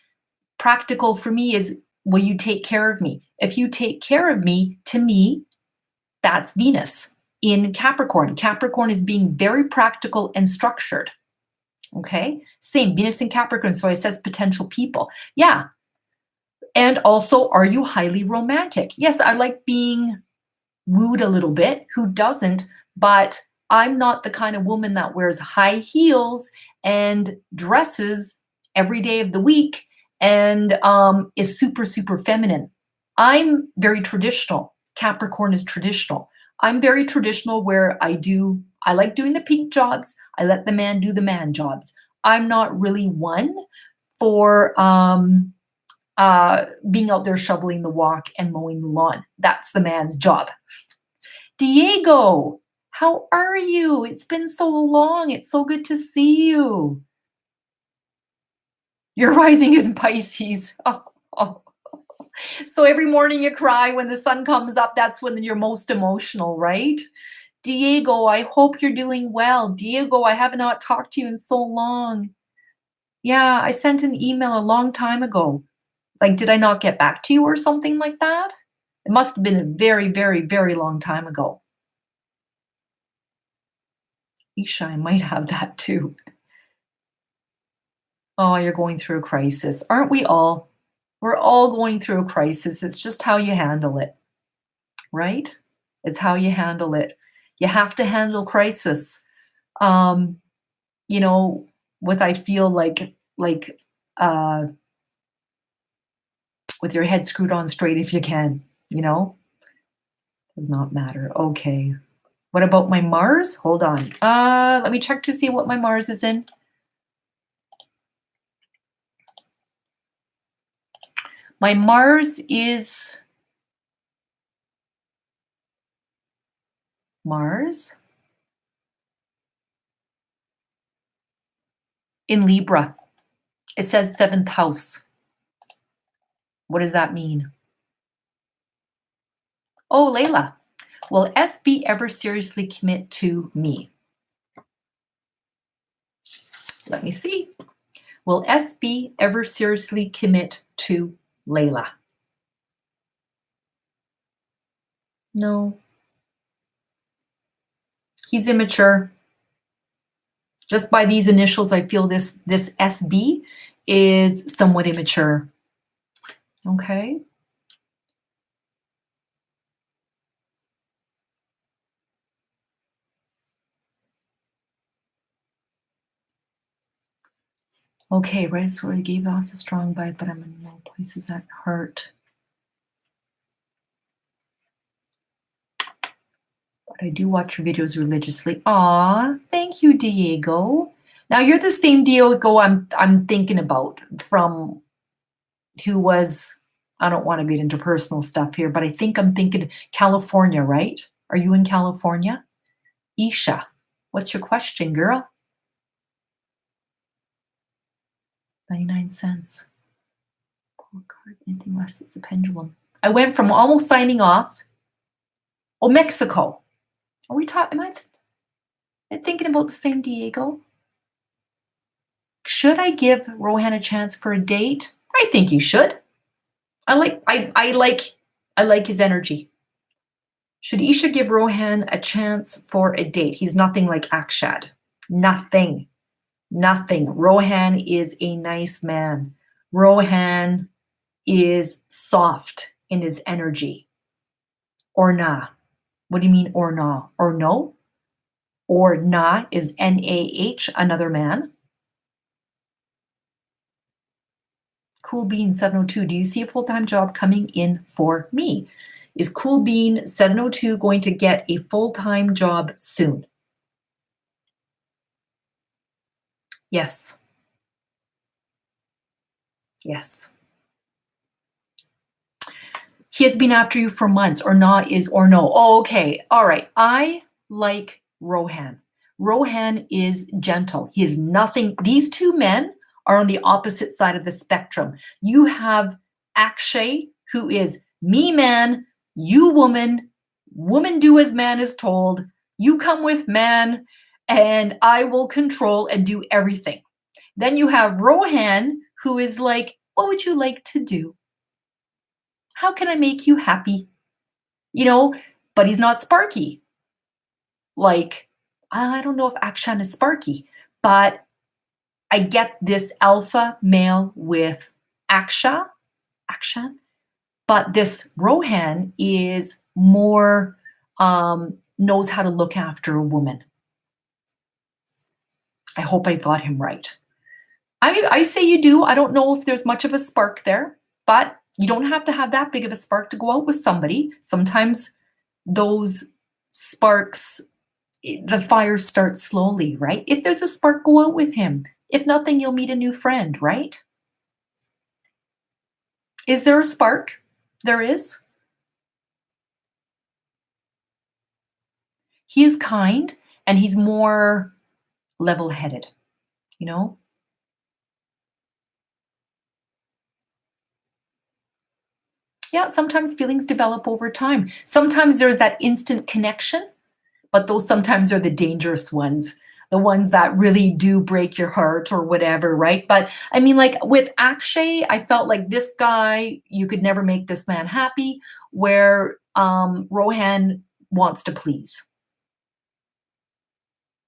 Practical for me is, will you take care of me? If you take care of me, to me, that's Venus in Capricorn. Capricorn is being very practical and structured. Okay? Same, Venus in Capricorn. So it says potential people. Yeah. And also, are you highly romantic? Yes, I like being wooed a little bit. Who doesn't? But I'm not the kind of woman that wears high heels and dresses every day of the week and is super, super feminine. I'm very traditional. Capricorn is traditional. I'm very traditional where I like doing the pink jobs. I let the man do the man jobs. I'm not really one for being out there shoveling the walk and mowing the lawn. That's the man's job. Diego, how are you? It's been so long. It's so good to see you. Your rising is Pisces. Oh. So every morning you cry when the sun comes up. That's when you're most emotional, right? Diego, I hope you're doing well. Diego, I have not talked to you in so long. Yeah, I sent an email a long time ago. Like, did I not get back to you or something like that? It must have been a very, very, very long time ago. Isha, I might have that too. Oh, you're going through a crisis. Aren't we all? We're all going through a crisis. It's just how you handle it, right? It's how you handle it. You have to handle crisis. With I feel like with your head screwed on straight if you can, does not matter. Okay. What about my Mars? Hold on. Let me check to see what my Mars is in. My Mars is in Libra. It says 7th house. What does that mean? Oh, Layla. Will SB ever seriously commit to me? Let me see. Will SB ever seriously commit to Layla? No. He's immature. Just by these initials, I feel this SB is somewhat immature. Okay. Okay, right, so I gave off a strong vibe, but I'm in low places that hurt. But I do watch your videos religiously. Aw, thank you, Diego. Now you're the same Diego I'm thinking about from who was, I don't want to get into personal stuff here, but I think I'm thinking California, right? Are you in California? Isha, what's your question, girl? 99 cents. Pull a card, anything less, it's a pendulum. I went from almost signing off. Oh, Mexico. Are we talking? And thinking about the same Diego. Should I give Rohan a chance for a date? I think you should. I like his energy. Should Isha give Rohan a chance for a date? He's nothing like Akshad. Nothing. Nothing. Rohan is a nice man. Rohan is soft in his energy. Or nah. What do you mean or nah? Or no? Or nah is Nah, another man. Cool Bean 702, do you see a full-time job coming in for me? Is Cool Bean 702 going to get a full-time job soon? Yes. Yes. He has been after you for months, or not is or no. Oh, okay. All right. I like Rohan. Rohan is gentle. He is nothing. These two men are on the opposite side of the spectrum. You have Akshay, who is me man, you woman, woman do as man is told, you come with man, and I will control and do everything. Then you have Rohan, who is like, what would you like to do? How can I make you happy? You know, but he's not sparky. Like, I don't know if Akshan is sparky, but I get this alpha male with Akshan, but this Rohan is more knows how to look after a woman. I hope I got him right. I say you do. I don't know if there's much of a spark there, but you don't have to have that big of a spark to go out with somebody. Sometimes those sparks, the fire starts slowly, right? If there's a spark, go out with him. If nothing, you'll meet a new friend, right? Is there a spark? There is. He is kind and he's more level-headed, you know? Yeah, sometimes feelings develop over time. Sometimes there's that instant connection, but those sometimes are the dangerous ones, the ones that really do break your heart or whatever, right? But I mean, like with Akshay, I felt like this guy, you could never make this man happy, where Rohan wants to please.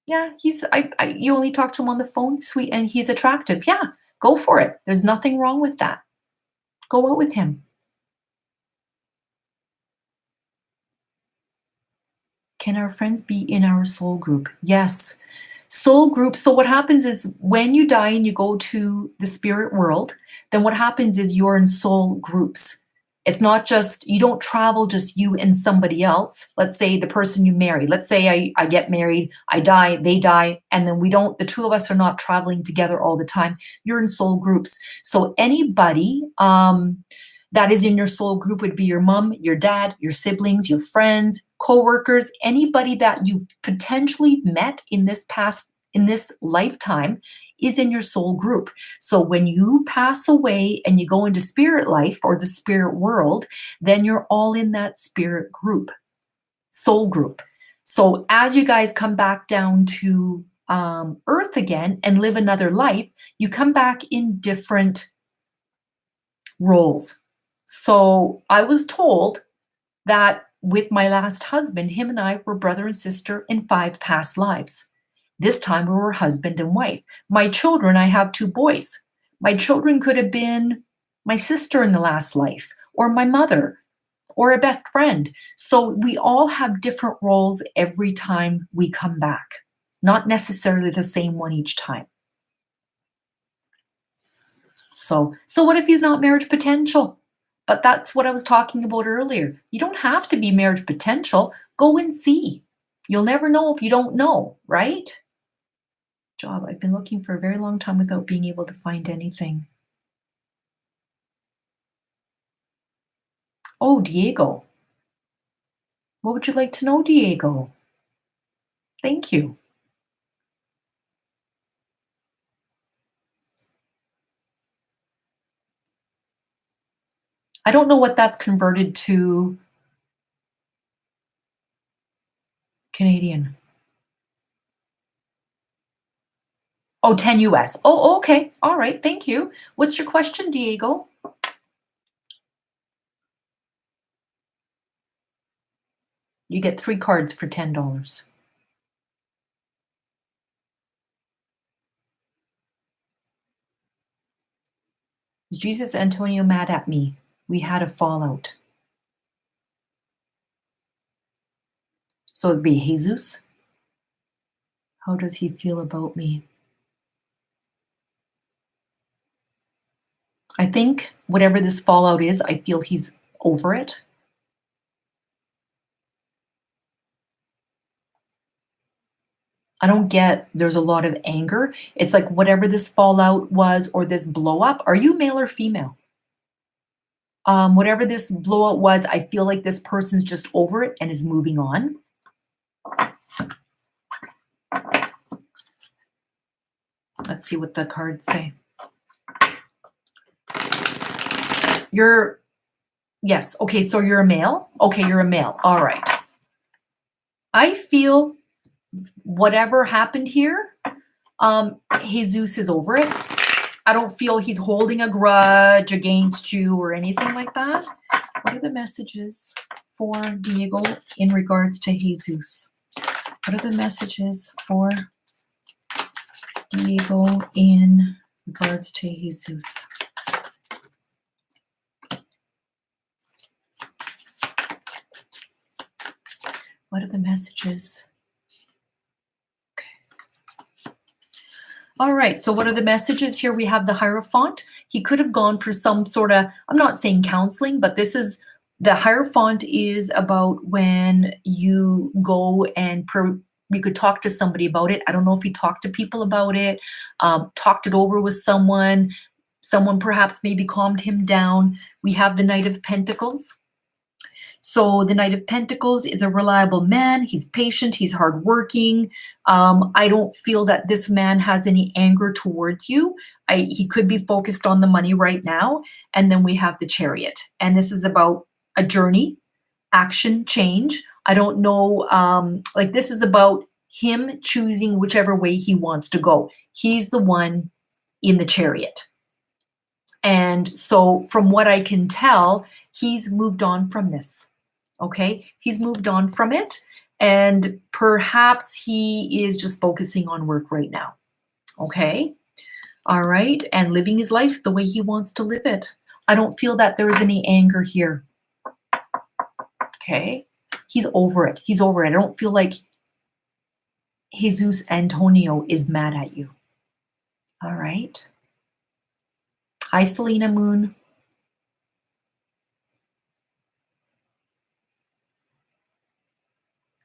Yeah, you only talk to him on the phone, sweet, and he's attractive. Yeah, go for it. There's nothing wrong with that. Go out with him. Can our friends be in our soul group? Yes. Soul group. So what happens is when you die and you go to the spirit world, then what happens is you're in soul groups. It's not just, you don't travel just you and somebody else. Let's say the person you marry. Let's say I get married, I die, they die, and then the two of us are not traveling together all the time. You're in soul groups. So anybody that is in your soul group would be your mom, your dad, your siblings, your friends, coworkers, anybody that you've potentially met in this lifetime is in your soul group. So when you pass away and you go into spirit life or the spirit world, then you're all in that spirit group, soul group. So as you guys come back down to earth again and live another life, you come back in different roles. So I was told that with my last husband, him and I were brother and sister in 5 past lives. This time we were husband and wife. My children, I have 2 boys. My children could have been my sister in the last life, or my mother, or a best friend. So we all have different roles every time we come back, not necessarily the same one each time. So what if he's not marriage potential? But that's what I was talking about earlier. You don't have to be marriage potential. Go and see. You'll never know if you don't know, right? Job. I've been looking for a very long time without being able to find anything. Oh, Diego. What would you like to know, Diego? Thank you. I don't know what that's converted to Canadian. Oh, 10 US. Oh, okay. All right. Thank you. What's your question, Diego? You get 3 cards for $10. Is Jesus Antonio mad at me? We had a fallout. So it'd be Jesus. How does he feel about me? I think whatever this fallout is, I feel he's over it. I don't get there's a lot of anger. It's like whatever this fallout was or this blow up. Are you male or female? Whatever this blowout was, I feel like this person's just over it and is moving on. Let's see what the cards say. Yes. Okay, so you're a male? Okay, you're a male. All right. I feel whatever happened here, Jesus is over it. I don't feel he's holding a grudge against you or anything like that. What are the messages for Diego in regards to Jesus? What are the messages for Diego in regards to Jesus? What are the messages? Okay. All right, so what are the messages here? We have the Hierophant. He could have gone for some sort of, I'm not saying counseling, but this is, the Hierophant is about when you go and you could talk to somebody about it. I don't know if he talked to people about it, talked it over with someone perhaps maybe calmed him down. We have the Knight of Pentacles. So the Knight of Pentacles is a reliable man. He's patient. He's hardworking. I don't feel that this man has any anger towards you. He could be focused on the money right now. And then we have the Chariot. And this is about a journey, action, change. I don't know. Like this is about him choosing whichever way he wants to go. He's the one in the Chariot. And so from what I can tell, he's moved on from this. Okay, he's moved on from it, and perhaps he is just focusing on work right now. Okay, all right, and living his life the way he wants to live it. I don't feel that there is any anger here. Okay, he's over it. He's over it. I don't feel like Jesus Antonio is mad at you. All right. Hi, Selena Moon.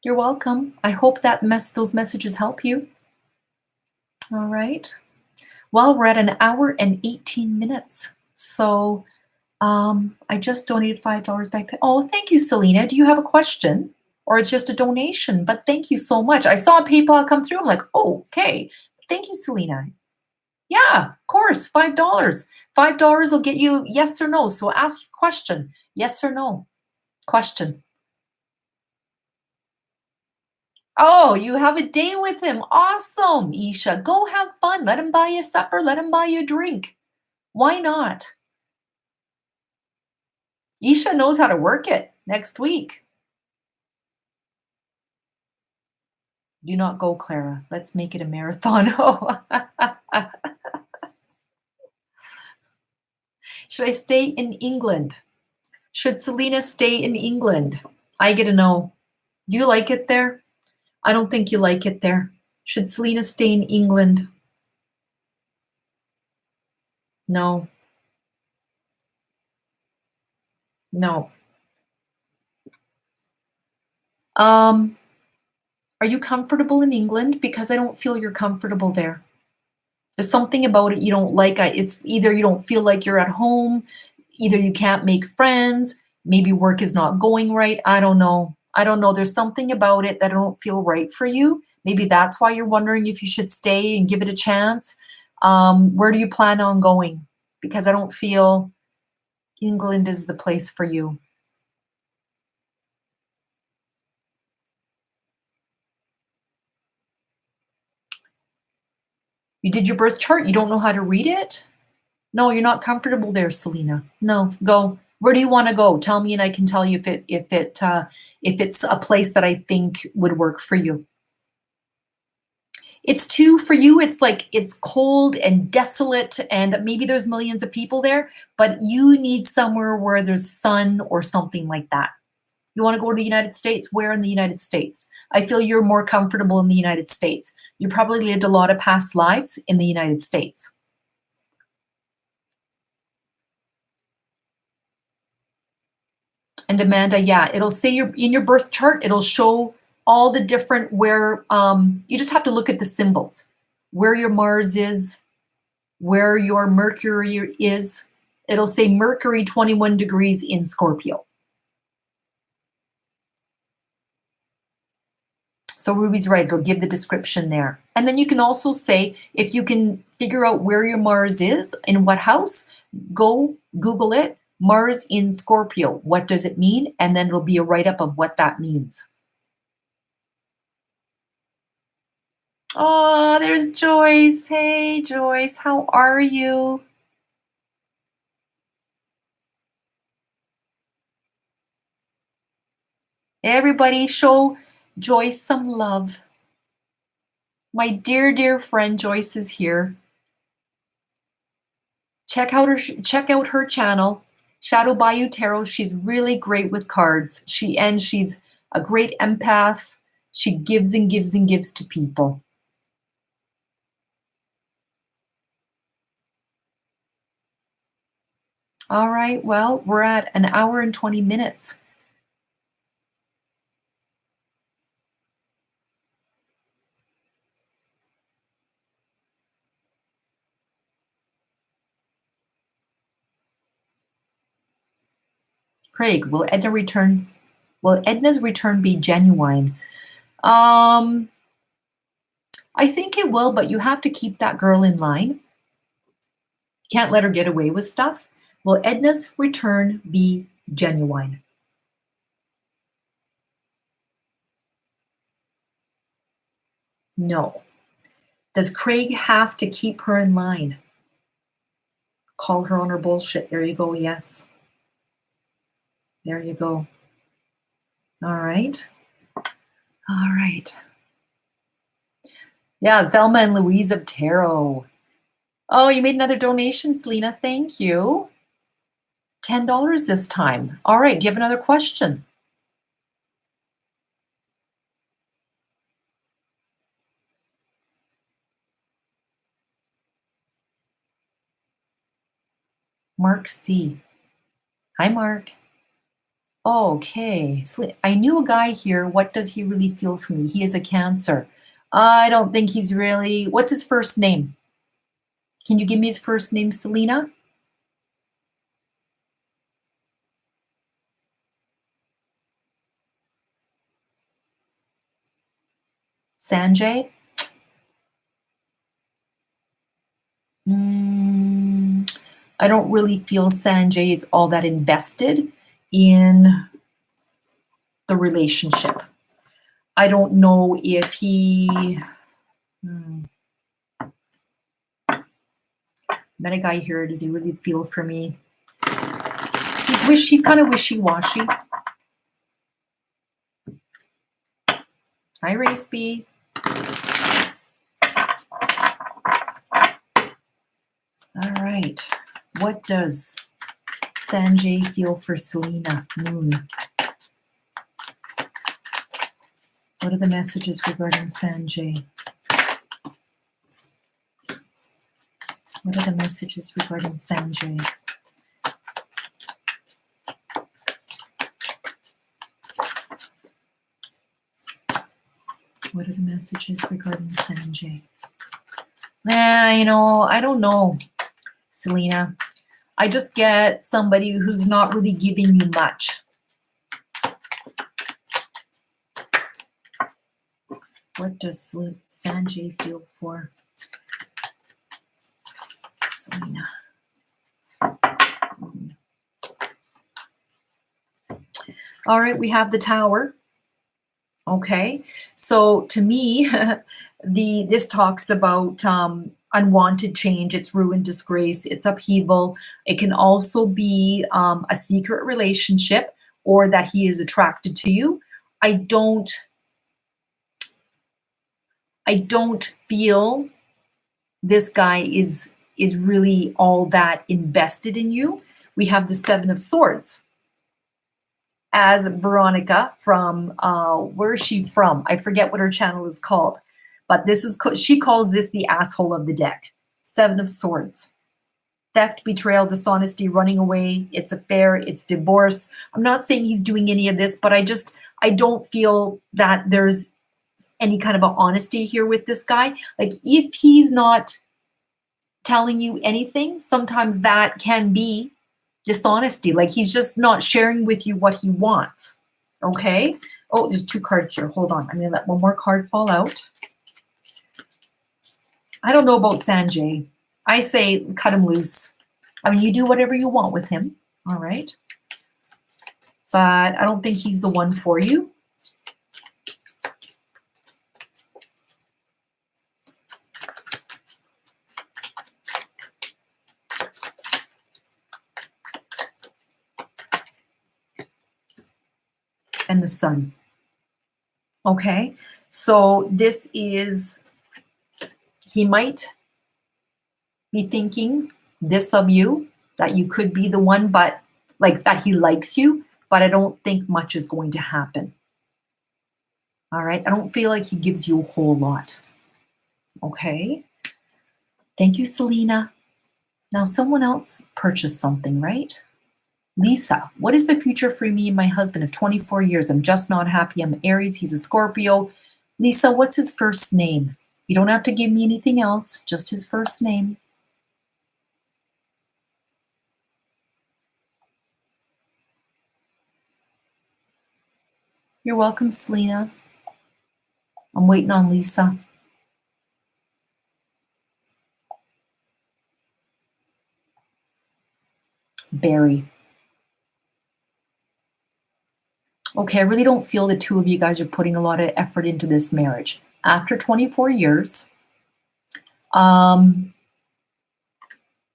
You're welcome. I hope that those messages help you. All right. Well, we're at an hour and 18 minutes. So I just donated $5 by pay. Oh, thank you, Selena. Do you have a question? Or it's just a donation? But thank you so much. I saw PayPal come through. I'm like, oh, okay. Thank you, Selena. Yeah, of course, $5. $5 will get you yes or no. So ask your question. Yes or no? Question. Oh, you have a date with him. Awesome, Isha. Go have fun. Let him buy you supper. Let him buy you a drink. Why not? Isha knows how to work it next week. Do not go, Clara. Let's make it a marathon. Oh. Should I stay in England? Should Selena stay in England? I get a no. Do you like it there? I don't think you like it there. Should Selena stay in England? No. No. Are you comfortable in England? Because I don't feel you're comfortable there. There's something about it you don't like. It's either you don't feel like you're at home, either you can't make friends, maybe work is not going right. I don't know. I don't know. There's something about it that I don't feel right for you. Maybe that's why you're wondering if you should stay and give it a chance. Where do you plan on going? Because I don't feel England is the place for you. You did your birth chart? You don't know how to read it? No, you're not comfortable there, Selena. No, go. Where do you want to go? Tell me, and I can tell you if it's a place that I think would work for you. It's too for you. It's like it's cold and desolate, and maybe there's millions of people there, but you need somewhere where there's sun or something like that. You want to go to the United States? Where in the United States? I feel you're more comfortable in the United States. You probably lived a lot of past lives in the United States. And Amanda, yeah, it'll say in your birth chart, it'll show all the different where you just have to look at the symbols, where your Mars is, where your Mercury is. It'll say Mercury 21 degrees in Scorpio. So Ruby's right, it'll give the description there. And then you can also say, if you can figure out where your Mars is, in what house, go Google it, Mars in Scorpio. What does it mean? And then it'll be a write-up of what that means. Oh, there's Joyce. Hey, Joyce, how are you? Everybody show Joyce some love. My dear, dear friend Joyce is here. Check out her channel, Shadow Bayou Tarot. She's really great with cards. She's a great empath. She gives and gives and gives to people. All right, well, we're at an hour and 20 minutes. Craig, will Edna's return be genuine? I think it will, but you have to keep that girl in line. Can't let her get away with stuff. Will Edna's return be genuine? No. Does Craig have to keep her in line? Call her on her bullshit. There you go. Yes. There you go. All right. All right. Yeah, Thelma and Louise of Tarot. Oh, you made another donation, Selena. Thank you. $10 this time. All right. Do you have another question? Mark C. Hi, Mark. Okay. I knew a guy here. What does he really feel for me? He is a Cancer. I don't think he's really. What's his first name? Can you give me his first name, Selena? Sanjay? I don't really feel Sanjay is all that invested in the relationship. I don't know if he. Met a guy here. Does he really feel for me? He's kind of wishy-washy. Hi, Race-B. All right. What does Sanjay feel for Selena? Moon. What are the messages regarding Sanjay? What are the messages regarding Sanjay? What are the messages regarding Sanjay? I don't know, Selena. I just get somebody who's not really giving you much. What does Sanjay feel for Selena? All right, we have the Tower. Okay, so to me, this talks about unwanted change, it's ruin, disgrace, it's upheaval. It can also be a secret relationship or that he is attracted to you. I don't feel this guy is really all that invested in you. We have the Seven of Swords as Veronica from where is she from? I forget what her channel is called, but this is she calls this the asshole of the deck. Seven of Swords. Theft, betrayal, dishonesty, running away, it's affair, it's divorce. I'm not saying he's doing any of this, but I don't feel that there's any kind of a honesty here with this guy. Like if he's not telling you anything, sometimes that can be dishonesty. Like he's just not sharing with you what he wants. Okay. Oh, there's two cards here. Hold on. I'm going to let one more card fall out. I don't know about Sanjay. I say cut him loose. I mean, you do whatever you want with him. All right. But I don't think he's the one for you. And the Sun. Okay. So this is, he might be thinking this of you, that you could be the one, but like that he likes you, but I don't think much is going to happen. All right. I don't feel like he gives you a whole lot. Okay. Thank you, Selena. Now someone else purchased something, right? Lisa, what is the future for me and my husband of 24 years? I'm just not happy. I'm Aries. He's a Scorpio. Lisa, what's his first name? You don't have to give me anything else, just his first name. You're welcome, Selena. I'm waiting on Lisa. Barry. Okay, I really don't feel the two of you guys are putting a lot of effort into this marriage. After 24 years,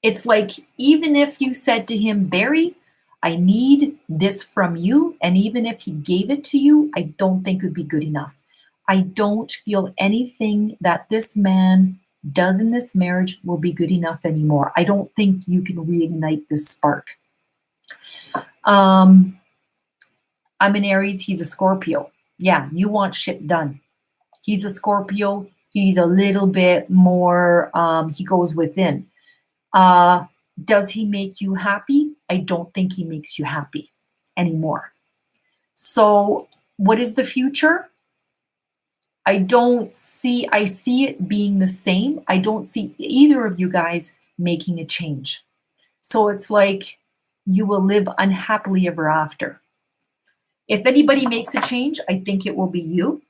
it's like even if you said to him, Barry, I need this from you, and even if he gave it to you, I don't think it would be good enough. I don't feel anything that this man does in this marriage will be good enough anymore. I don't think you can reignite this spark. I'm an Aries, he's a Scorpio. Yeah, you want shit done. He's a Scorpio, he's a little bit more, he goes within. Does he make you happy? I don't think he makes you happy anymore. So what is the future? I see it being the same. I don't see either of you guys making a change. So it's like you will live unhappily ever after. If anybody makes a change, I think it will be you,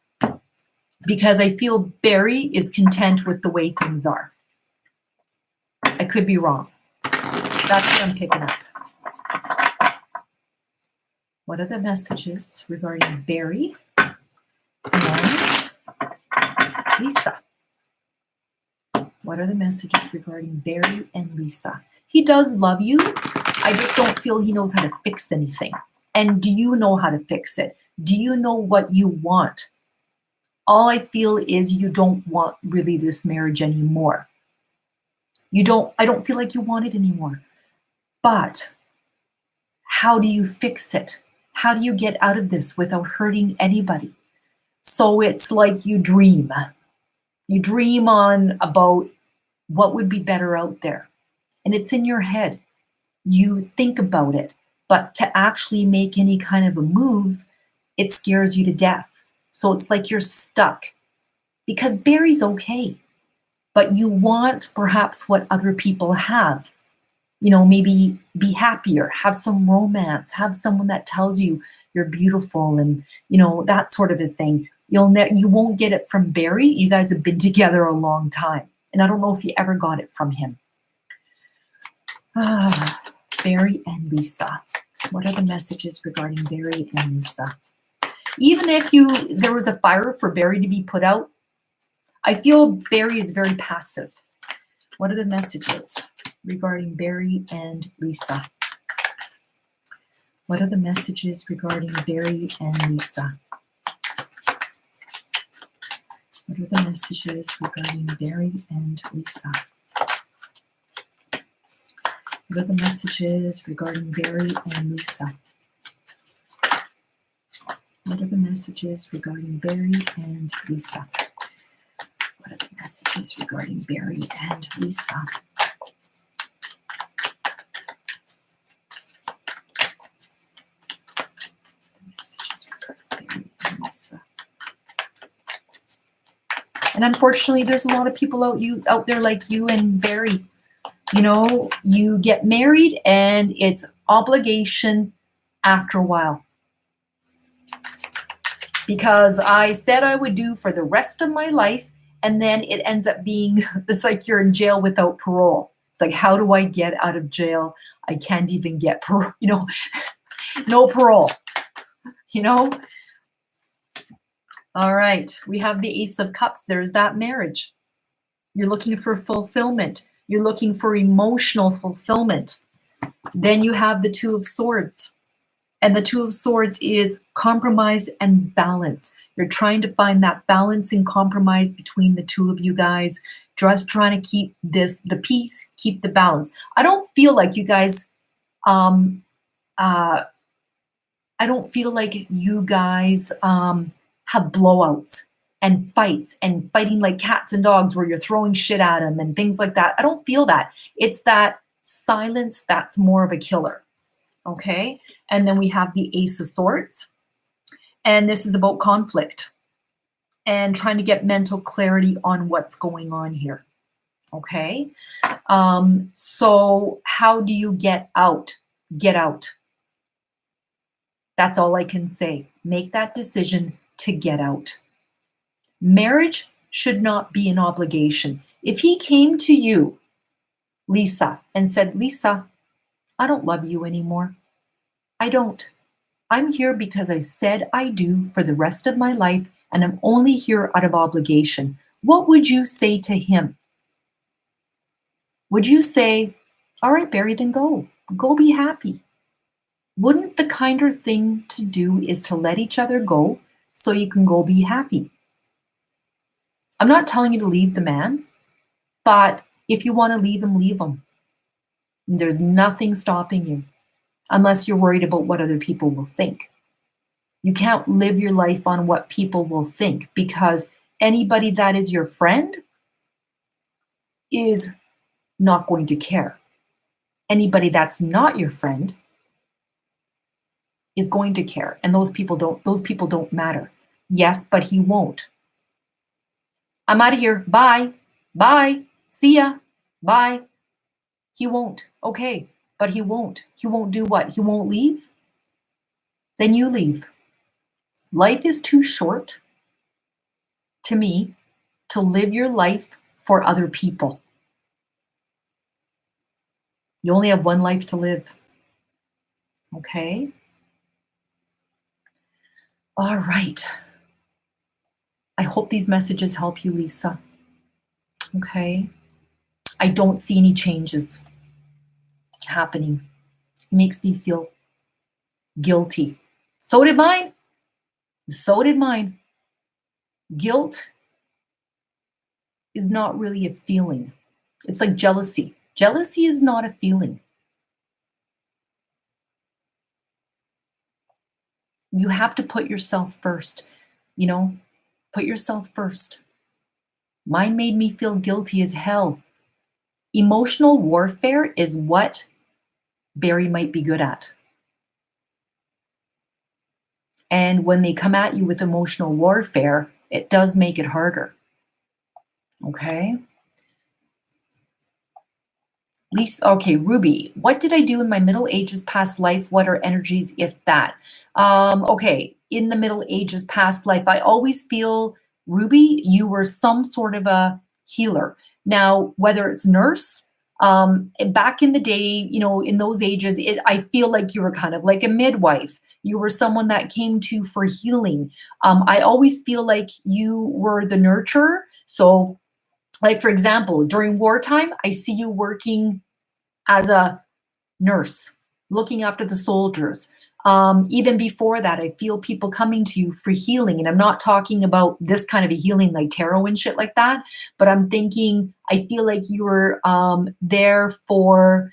because I feel Barry is content with the way things are. I could be wrong. That's what I'm picking up. What are the messages regarding Barry and Lisa? What are the messages regarding Barry and Lisa? He does love you. I just don't feel he knows how to fix anything. And do you know how to fix it? Do you know what you want? All I feel is you don't want really this marriage anymore. I don't feel like you want it anymore. But how do you fix it? How do you get out of this without hurting anybody? So it's like you dream. You dream on about what would be better out there. And it's in your head. You think about it. But to actually make any kind of a move, it scares you to death. So it's like you're stuck. Because Barry's okay. But you want perhaps what other people have. You know, maybe be happier, have some romance, have someone that tells you you're beautiful and, you know, that sort of a thing. You won't get it from Barry. You guys have been together a long time. And I don't know if you ever got it from him. Barry and Lisa. What are the messages regarding Barry and Lisa? Even if there was a fire for Barry to be put out, I feel Barry is very passive. What are the messages regarding Barry and Lisa? What are the messages regarding Barry and Lisa? What are the messages regarding Barry and Lisa? What are the messages regarding Barry and Lisa? What are the messages regarding Barry and Lisa? What are the messages regarding Barry and Lisa? And unfortunately, there's a lot of people out there like you and Barry. You know, you get married and it's obligation after a while. Because I said I would do for the rest of my life, and then it ends up being, it's like you're in jail without parole. It's like, how do I get out of jail? I can't even get parole, you know, no parole, you know? All right, we have the Ace of Cups. There's that marriage. You're looking for fulfillment. You're looking for emotional fulfillment. Then you have the Two of Swords. And the Two of Swords is compromise and balance. You're trying to find that balance and compromise between the two of you guys. Just trying to keep the peace, keep the balance. I don't feel like you guys, I don't feel like you guys have blowouts and fights and fighting like cats and dogs where you're throwing shit at them and things like that. I don't feel that. It's that silence that's more of a killer. Okay. And then we have the Ace of Swords. And this is about conflict and trying to get mental clarity on what's going on here. Okay. So how do you get out? Get out. That's all I can say. Make that decision to get out. Marriage should not be an obligation. If he came to you, Lisa, and said, Lisa, I don't love you anymore. I don't. I'm here because I said I do for the rest of my life, and I'm only here out of obligation. What would you say to him? Would you say, all right, Barry, then go. Go be happy. Wouldn't the kinder thing to do is to let each other go so you can go be happy? I'm not telling you to leave the man, but if you want to leave him, leave him. There's nothing stopping you unless you're worried about what other people will think. You can't live your life on what people will think because anybody that is your friend is not going to care. Anybody that's not your friend is going to care, and those people don't matter. Yes, but he won't. I'm out of here. Bye. Bye. See ya. Bye. He won't. Okay, but he won't. He won't do what? He won't leave? Then you leave. Life is too short, to me, to live your life for other people. You only have one life to live. Okay? All right. I hope these messages help you, Lisa. Okay? I don't see any changes happening. It makes me feel guilty. So did mine. So did mine. Guilt is not really a feeling. It's like jealousy. Jealousy is not a feeling. You have to put yourself first. You know, put yourself first. Mine made me feel guilty as hell. Emotional warfare is what Barry might be good at. And when they come at you with emotional warfare, it does make it harder. Okay? Lisa, okay, Ruby, what did I do in my Middle Ages past life? What are energies, if that? Okay, in the Middle Ages past life, I always feel, Ruby, you were some sort of a healer. Now, whether it's nurse, back in the day, you know, in those ages, I feel like you were kind of like a midwife. You were someone that came to for healing. I always feel like you were the nurturer. So Like, for example, during wartime, I see you working as a nurse, looking after the soldiers. Even before that, I feel people coming to you for healing. And I'm not talking about this kind of a healing like tarot and shit like that, but I'm thinking, I feel like you were there for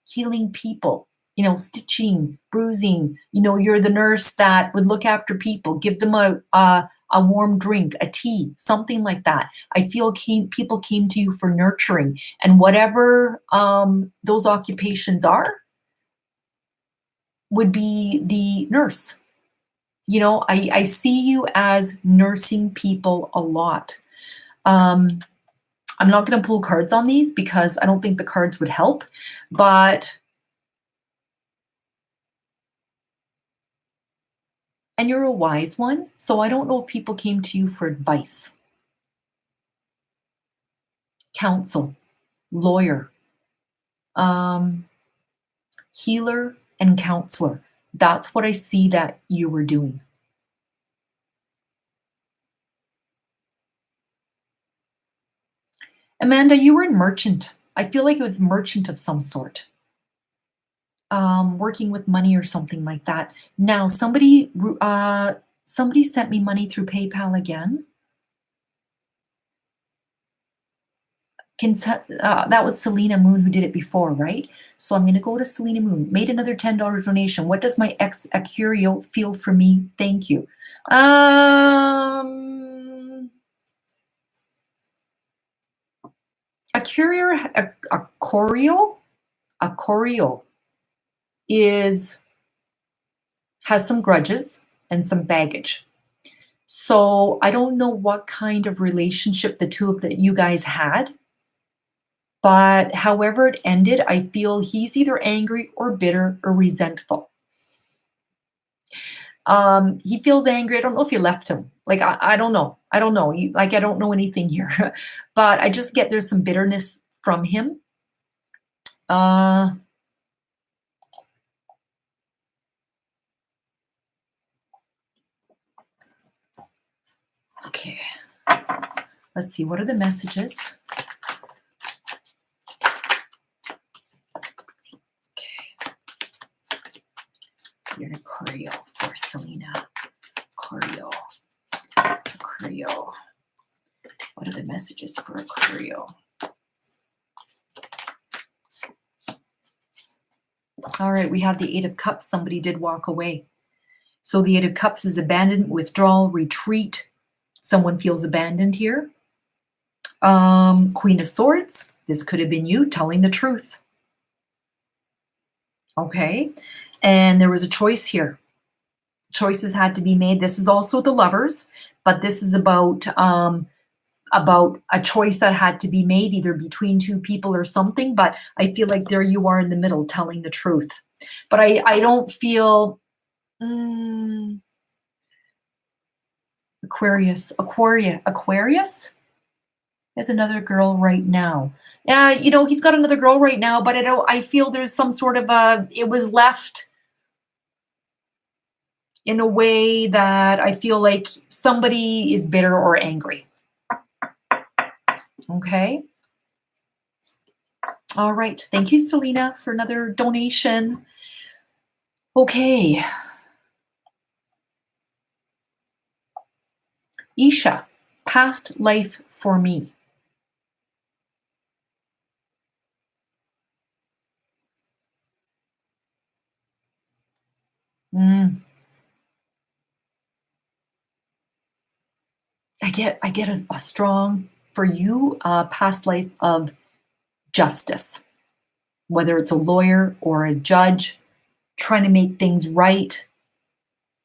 healing people, stitching, bruising. You're the nurse that would look after people, give them a warm drink, a tea, something like that. I feel people came to you for nurturing, and whatever those occupations are, would be the nurse. I see you as nursing people a lot. I'm not going to pull cards on these because I don't think the cards would help, and you're a wise one, so I don't know if people came to you for advice, counsel, lawyer, healer, and counselor. That's what I see that you were doing. Amanda, you were in merchant. I feel like it was merchant of some sort. Working with money or something like that. Now, somebody sent me money through PayPal again. That was Selena Moon who did it before, right? So I'm going to go to Selena Moon. Made another $10 donation. What does my ex Acurio feel for me? Thank you. Acurio has some grudges and some baggage. So I don't know what kind of relationship the two of you guys had, but however it ended, I feel he's either angry or bitter or resentful. He feels angry. I don't know if you left him. Like, I don't know. I don't know. I don't know anything here, but I just get there's some bitterness from him. Okay. Let's see. What are the messages? Okay. You're an Aquario for Selena. Aquario. What are the messages for Aquario? All right, we have the Eight of Cups. Somebody did walk away. So the Eight of Cups is abandonment, withdrawal, retreat. Someone feels abandoned here. Queen of Swords. This could have been you telling the truth. Okay. And there was a choice here. Choices had to be made. This is also the Lovers, but this is about a choice that had to be made either between two people or something. But I feel like there you are in the middle telling the truth. But I don't feel Aquarius. There's another girl right now. He's got another girl right now, but I feel there's some sort of it was left in a way that I feel like somebody is bitter or angry. Okay. All right. Thank you, Selena, for another donation. Okay. Isha, past life for me. I get a strong, for you, past life of justice, whether it's a lawyer or a judge, trying to make things right,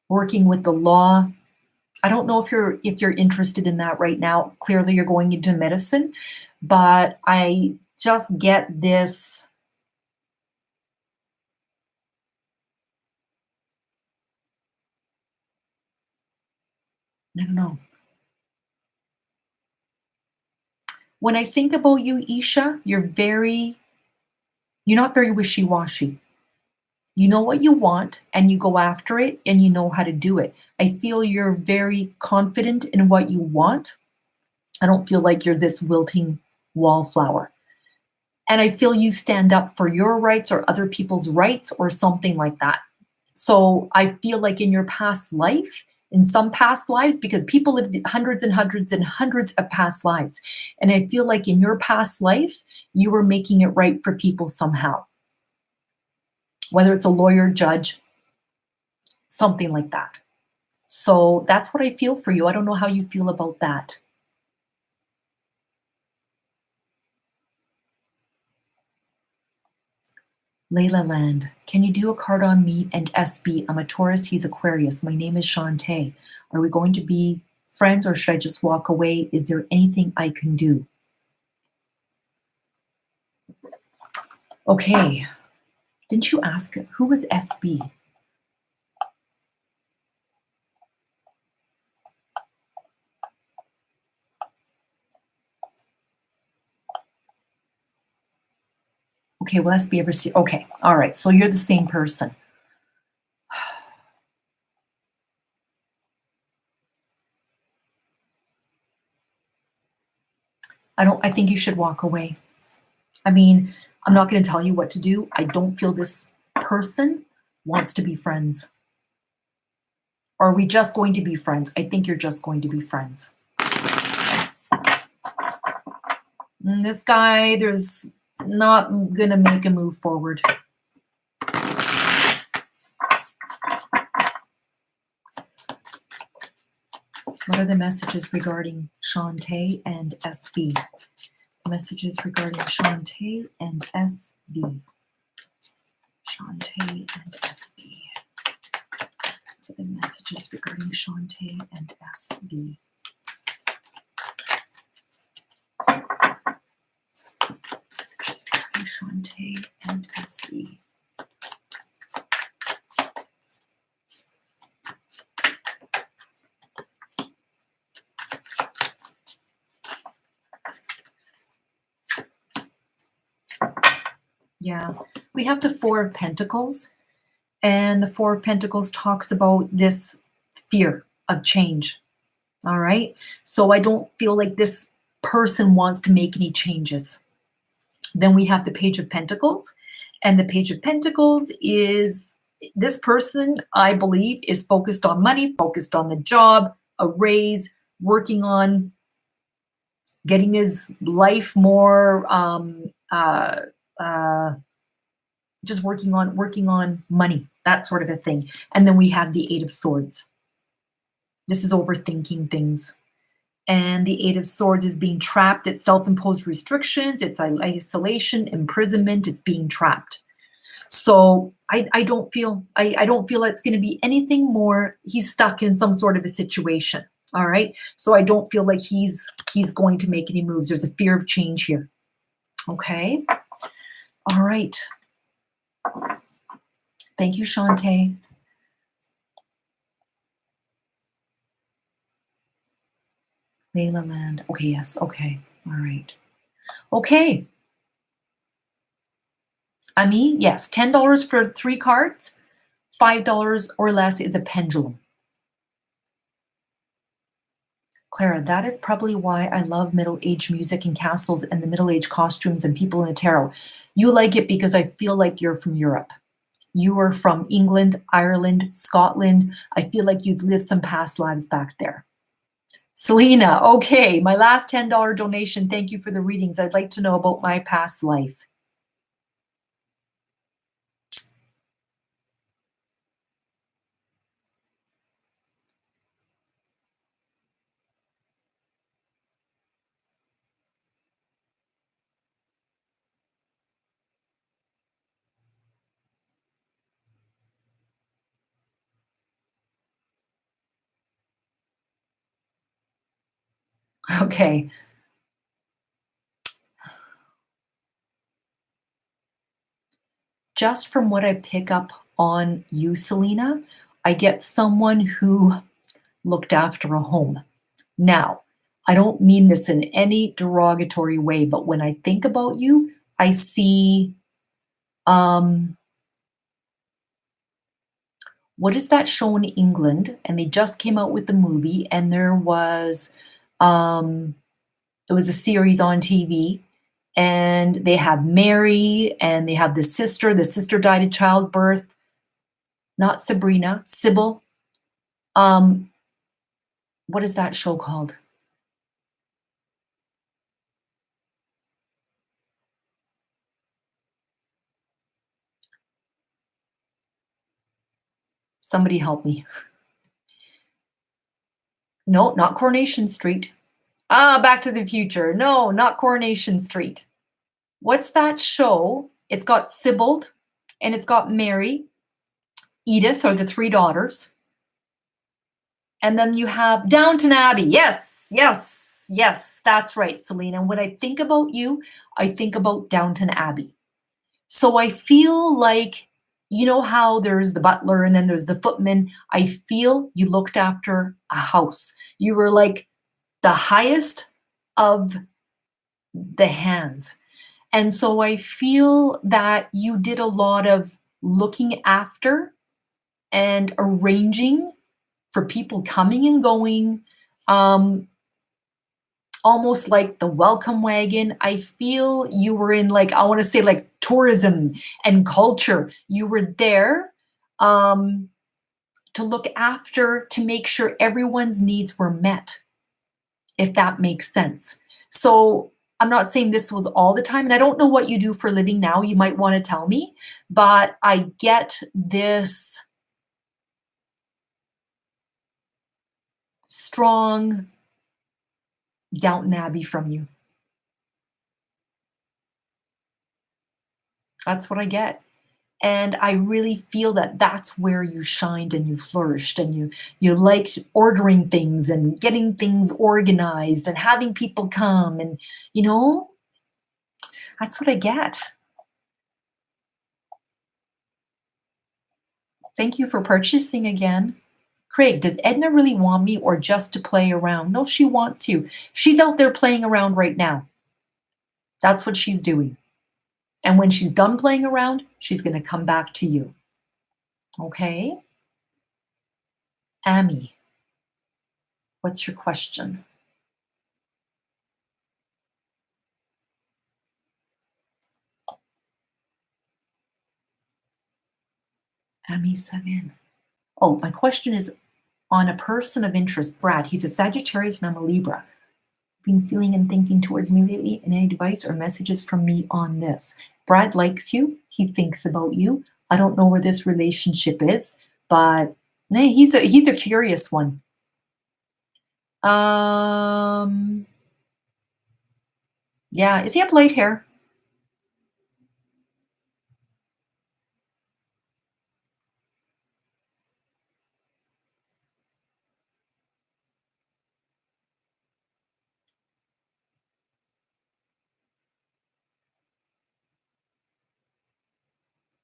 working with the law. I don't know if you're interested in that right now. Clearly you're going into medicine, but I just get this. I don't know. When I think about you, Isha, you're not very wishy-washy. You know what you want and you go after it and you know how to do it. I feel you're very confident in what you want. I don't feel like you're this wilting wallflower. And I feel you stand up for your rights or other people's rights or something like that. So I feel like in your past life, in some past lives, because people lived hundreds and hundreds and hundreds of past lives. And I feel like in your past life, you were making it right for people somehow, whether it's a lawyer, judge, something like that. So that's what I feel for you. I don't know how you feel about that. Layla Land, can you do a card on me and SB? I'm a Taurus, he's Aquarius. My name is Shantae. Are we going to be friends or should I just walk away? Is there anything I can do? Okay. Didn't you ask who was SB? Okay, will SB ever see? Okay, all right. So you're the same person. I think you should walk away. I mean, I'm not going to tell you what to do. I don't feel this person wants to be friends. Or are we just going to be friends? I think you're just going to be friends. This guy, there's not going to make a move forward. What are the messages regarding Shantae and SB? Messages regarding Shantae and SB. Shantae and SB. What are the messages regarding Shantae and SB? Messages regarding Shantae and SB. Yeah, we have the Four of Pentacles, and the Four of Pentacles talks about this fear of change. All right, so I don't feel like this person wants to make any changes. Then we have the Page of Pentacles, and the Page of Pentacles is this person, I believe, is focused on money, focused on the job, a raise, working on getting his life more just working on money, that sort of a thing. And then we have the Eight of Swords. This is overthinking things. And the Eight of Swords is being trapped. It's self-imposed restrictions. It's isolation, imprisonment. It's being trapped. So I don't feel it's going to be anything more. He's stuck in some sort of a situation. All right. So I don't feel like he's going to make any moves. There's a fear of change here. Okay. All right. Thank you, Shantae. Layla Land. Okay, yes. Okay. All right. Okay. I mean, yes, $10 for 3 cards, $5 or less is a pendulum. Clara, that is probably why I love middle-age music and castles and the middle-age costumes and people in the tarot. You like it because I feel like you're from Europe. You are from England, Ireland, Scotland. I feel like you've lived some past lives back there. Selena, okay, my last $10 donation. Thank you for the readings. I'd like to know about my past life. Okay. Just from what I pick up on you, Selena, I get someone who looked after a home. Now, I don't mean this in any derogatory way, but when I think about you, I see, what is that show in England? And they just came out with the movie, and there was, um, It was a series on TV. And they have Mary, and they have the sister. The sister died in childbirth. Not Sabrina, Sybil. What is that show called? Somebody help me. No, not Coronation Street. Back to the Future. No, not Coronation Street. What's that show? It's got Sybil and it's got Mary. Edith are the three daughters. And then you have Downton Abbey. Yes, yes, yes, that's right, Selena. When I think about you, I think about Downton Abbey. So I feel like, you know how there's the butler and then there's the footman? I feel you looked after a house. You were like the highest of the hands. And so I feel that you did a lot of looking after and arranging for people coming and going, almost like the welcome wagon. I feel you were in, like, I want to say, like, tourism and culture. You were there to look after, to make sure everyone's needs were met, if that makes sense. So I'm not saying this was all the time, and I don't know what you do for a living now. You might want to tell me, but I get this strong Downton Abbey from you. That's what I get. And I really feel that that's where you shined and you flourished, and you liked ordering things and getting things organized and having people come, and that's what I get. Thank you for purchasing again. Craig, does Edna really want me or just to play around? No, she wants you. She's out there playing around right now. That's what she's doing. And when she's done playing around, she's going to come back to you. Okay? Amy, what's your question? Amy 7. Oh, my question is on a person of interest, Brad. He's a Sagittarius and I'm a Libra. Been feeling and thinking towards me lately, and any advice or messages from me on this? Brad likes you. He thinks about you. I don't know where this relationship is, but he's a curious one. Yeah, is he have light hair?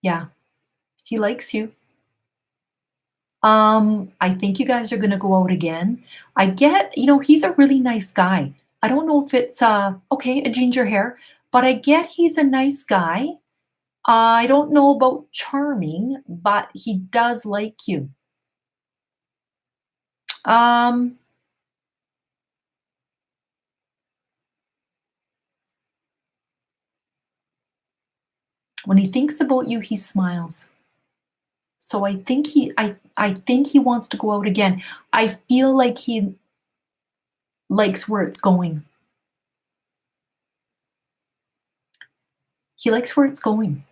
Yeah, he likes you. I think you guys are gonna go out again. I get, he's a really nice guy. I don't know if it's okay, a ginger hair, but I get he's a nice guy. I don't know about charming, but he does like you. When he thinks about you, he smiles. So I think I think he wants to go out again. I feel like he likes where it's going. He likes where it's going.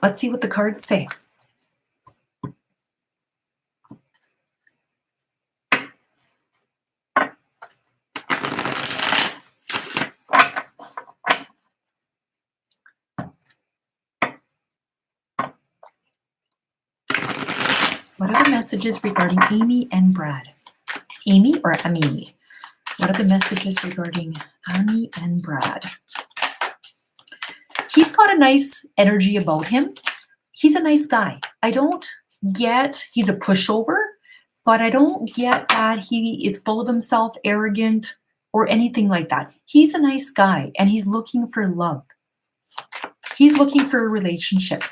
Let's see what the cards say. What are the messages regarding Amy and Brad? Amy or Amy? What are the messages regarding Amy and Brad? He's got a nice energy about him. He's a nice guy. I don't get he's a pushover, but I don't get that he is full of himself, arrogant, or anything like that. He's a nice guy, and he's looking for love. He's looking for a relationship.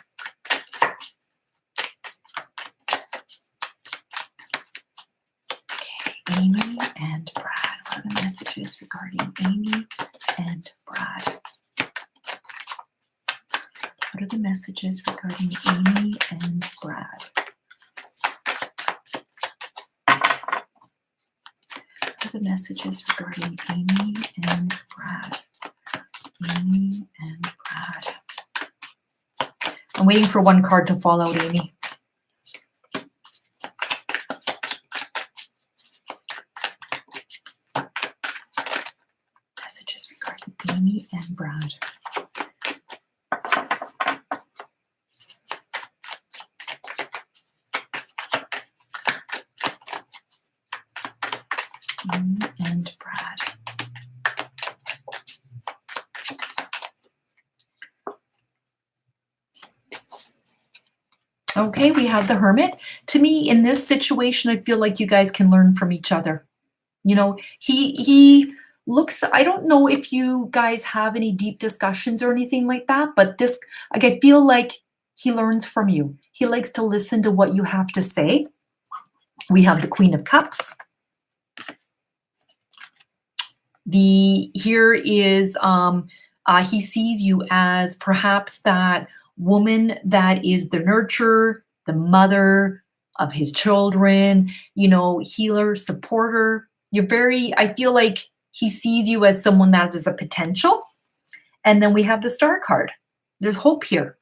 Okay, Amy and Brad. What are the Messages regarding Amy and Brad. What are the messages regarding Amy and Brad? What are the messages regarding Amy and Brad? Amy and Brad. I'm waiting for one card to fall out, Amy. Messages regarding Amy and Brad. Amy and Brad. Okay, we have the Hermit. To me, in this situation, I feel like you guys can learn from each other. You know, he looks, I don't know if you guys have any deep discussions or anything like that, but this, like, I feel like he learns from you. He likes to listen to what you have to say. We have the Queen of Cups. Here is, he sees you as perhaps that woman that is the nurturer, the mother of his children, you know, healer, supporter. You're very, I feel like he sees you as someone that is a potential. And then we have the Star card. There's hope here.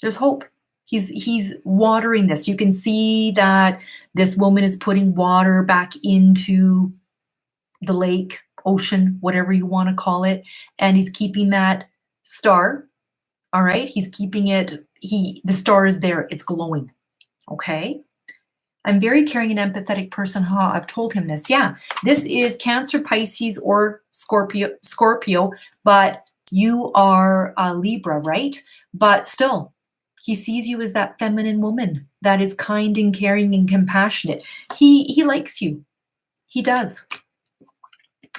There's hope. He's watering this. You can see that this woman is putting water back into the lake, ocean, whatever you want to call it. And he's keeping that star. All right. He's keeping it. The star is there. It's glowing. Okay. I'm very caring and empathetic person. I've told him this. Yeah. This is Cancer, Pisces, or Scorpio, but you are a Libra, right? But still, he sees you as that feminine woman that is kind and caring and compassionate. He likes you. He does.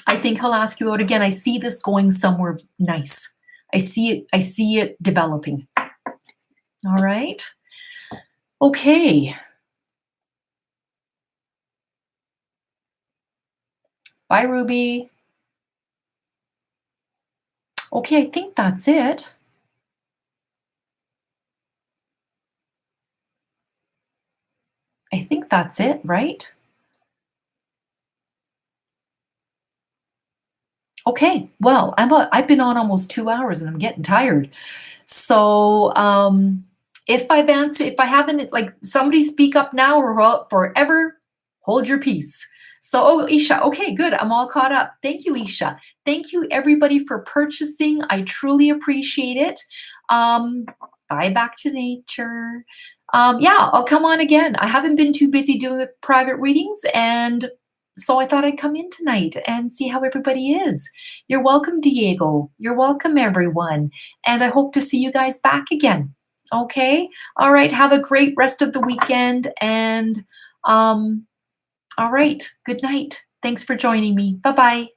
I think he'll ask you out again. I see this going somewhere nice. I see it developing. All right. Okay. Bye, Ruby. Okay, I think that's it. I think that's it, right? Okay, well, I've been on almost 2 hours and I'm getting tired. So if I haven't, like, somebody speak up now or forever hold your peace. So, oh, Isha, okay, good. I'm all caught up. Thank you, Isha. Thank you, everybody, for purchasing. I truly appreciate it. Bye back to nature. Yeah, I'll come on again. I haven't been too busy doing private readings, and so I thought I'd come in tonight and see how everybody is. You're welcome, Diego. You're welcome, everyone. And I hope to see you guys back again. Okay? All right. Have a great rest of the weekend. And all right. Good night. Thanks for joining me. Bye-bye.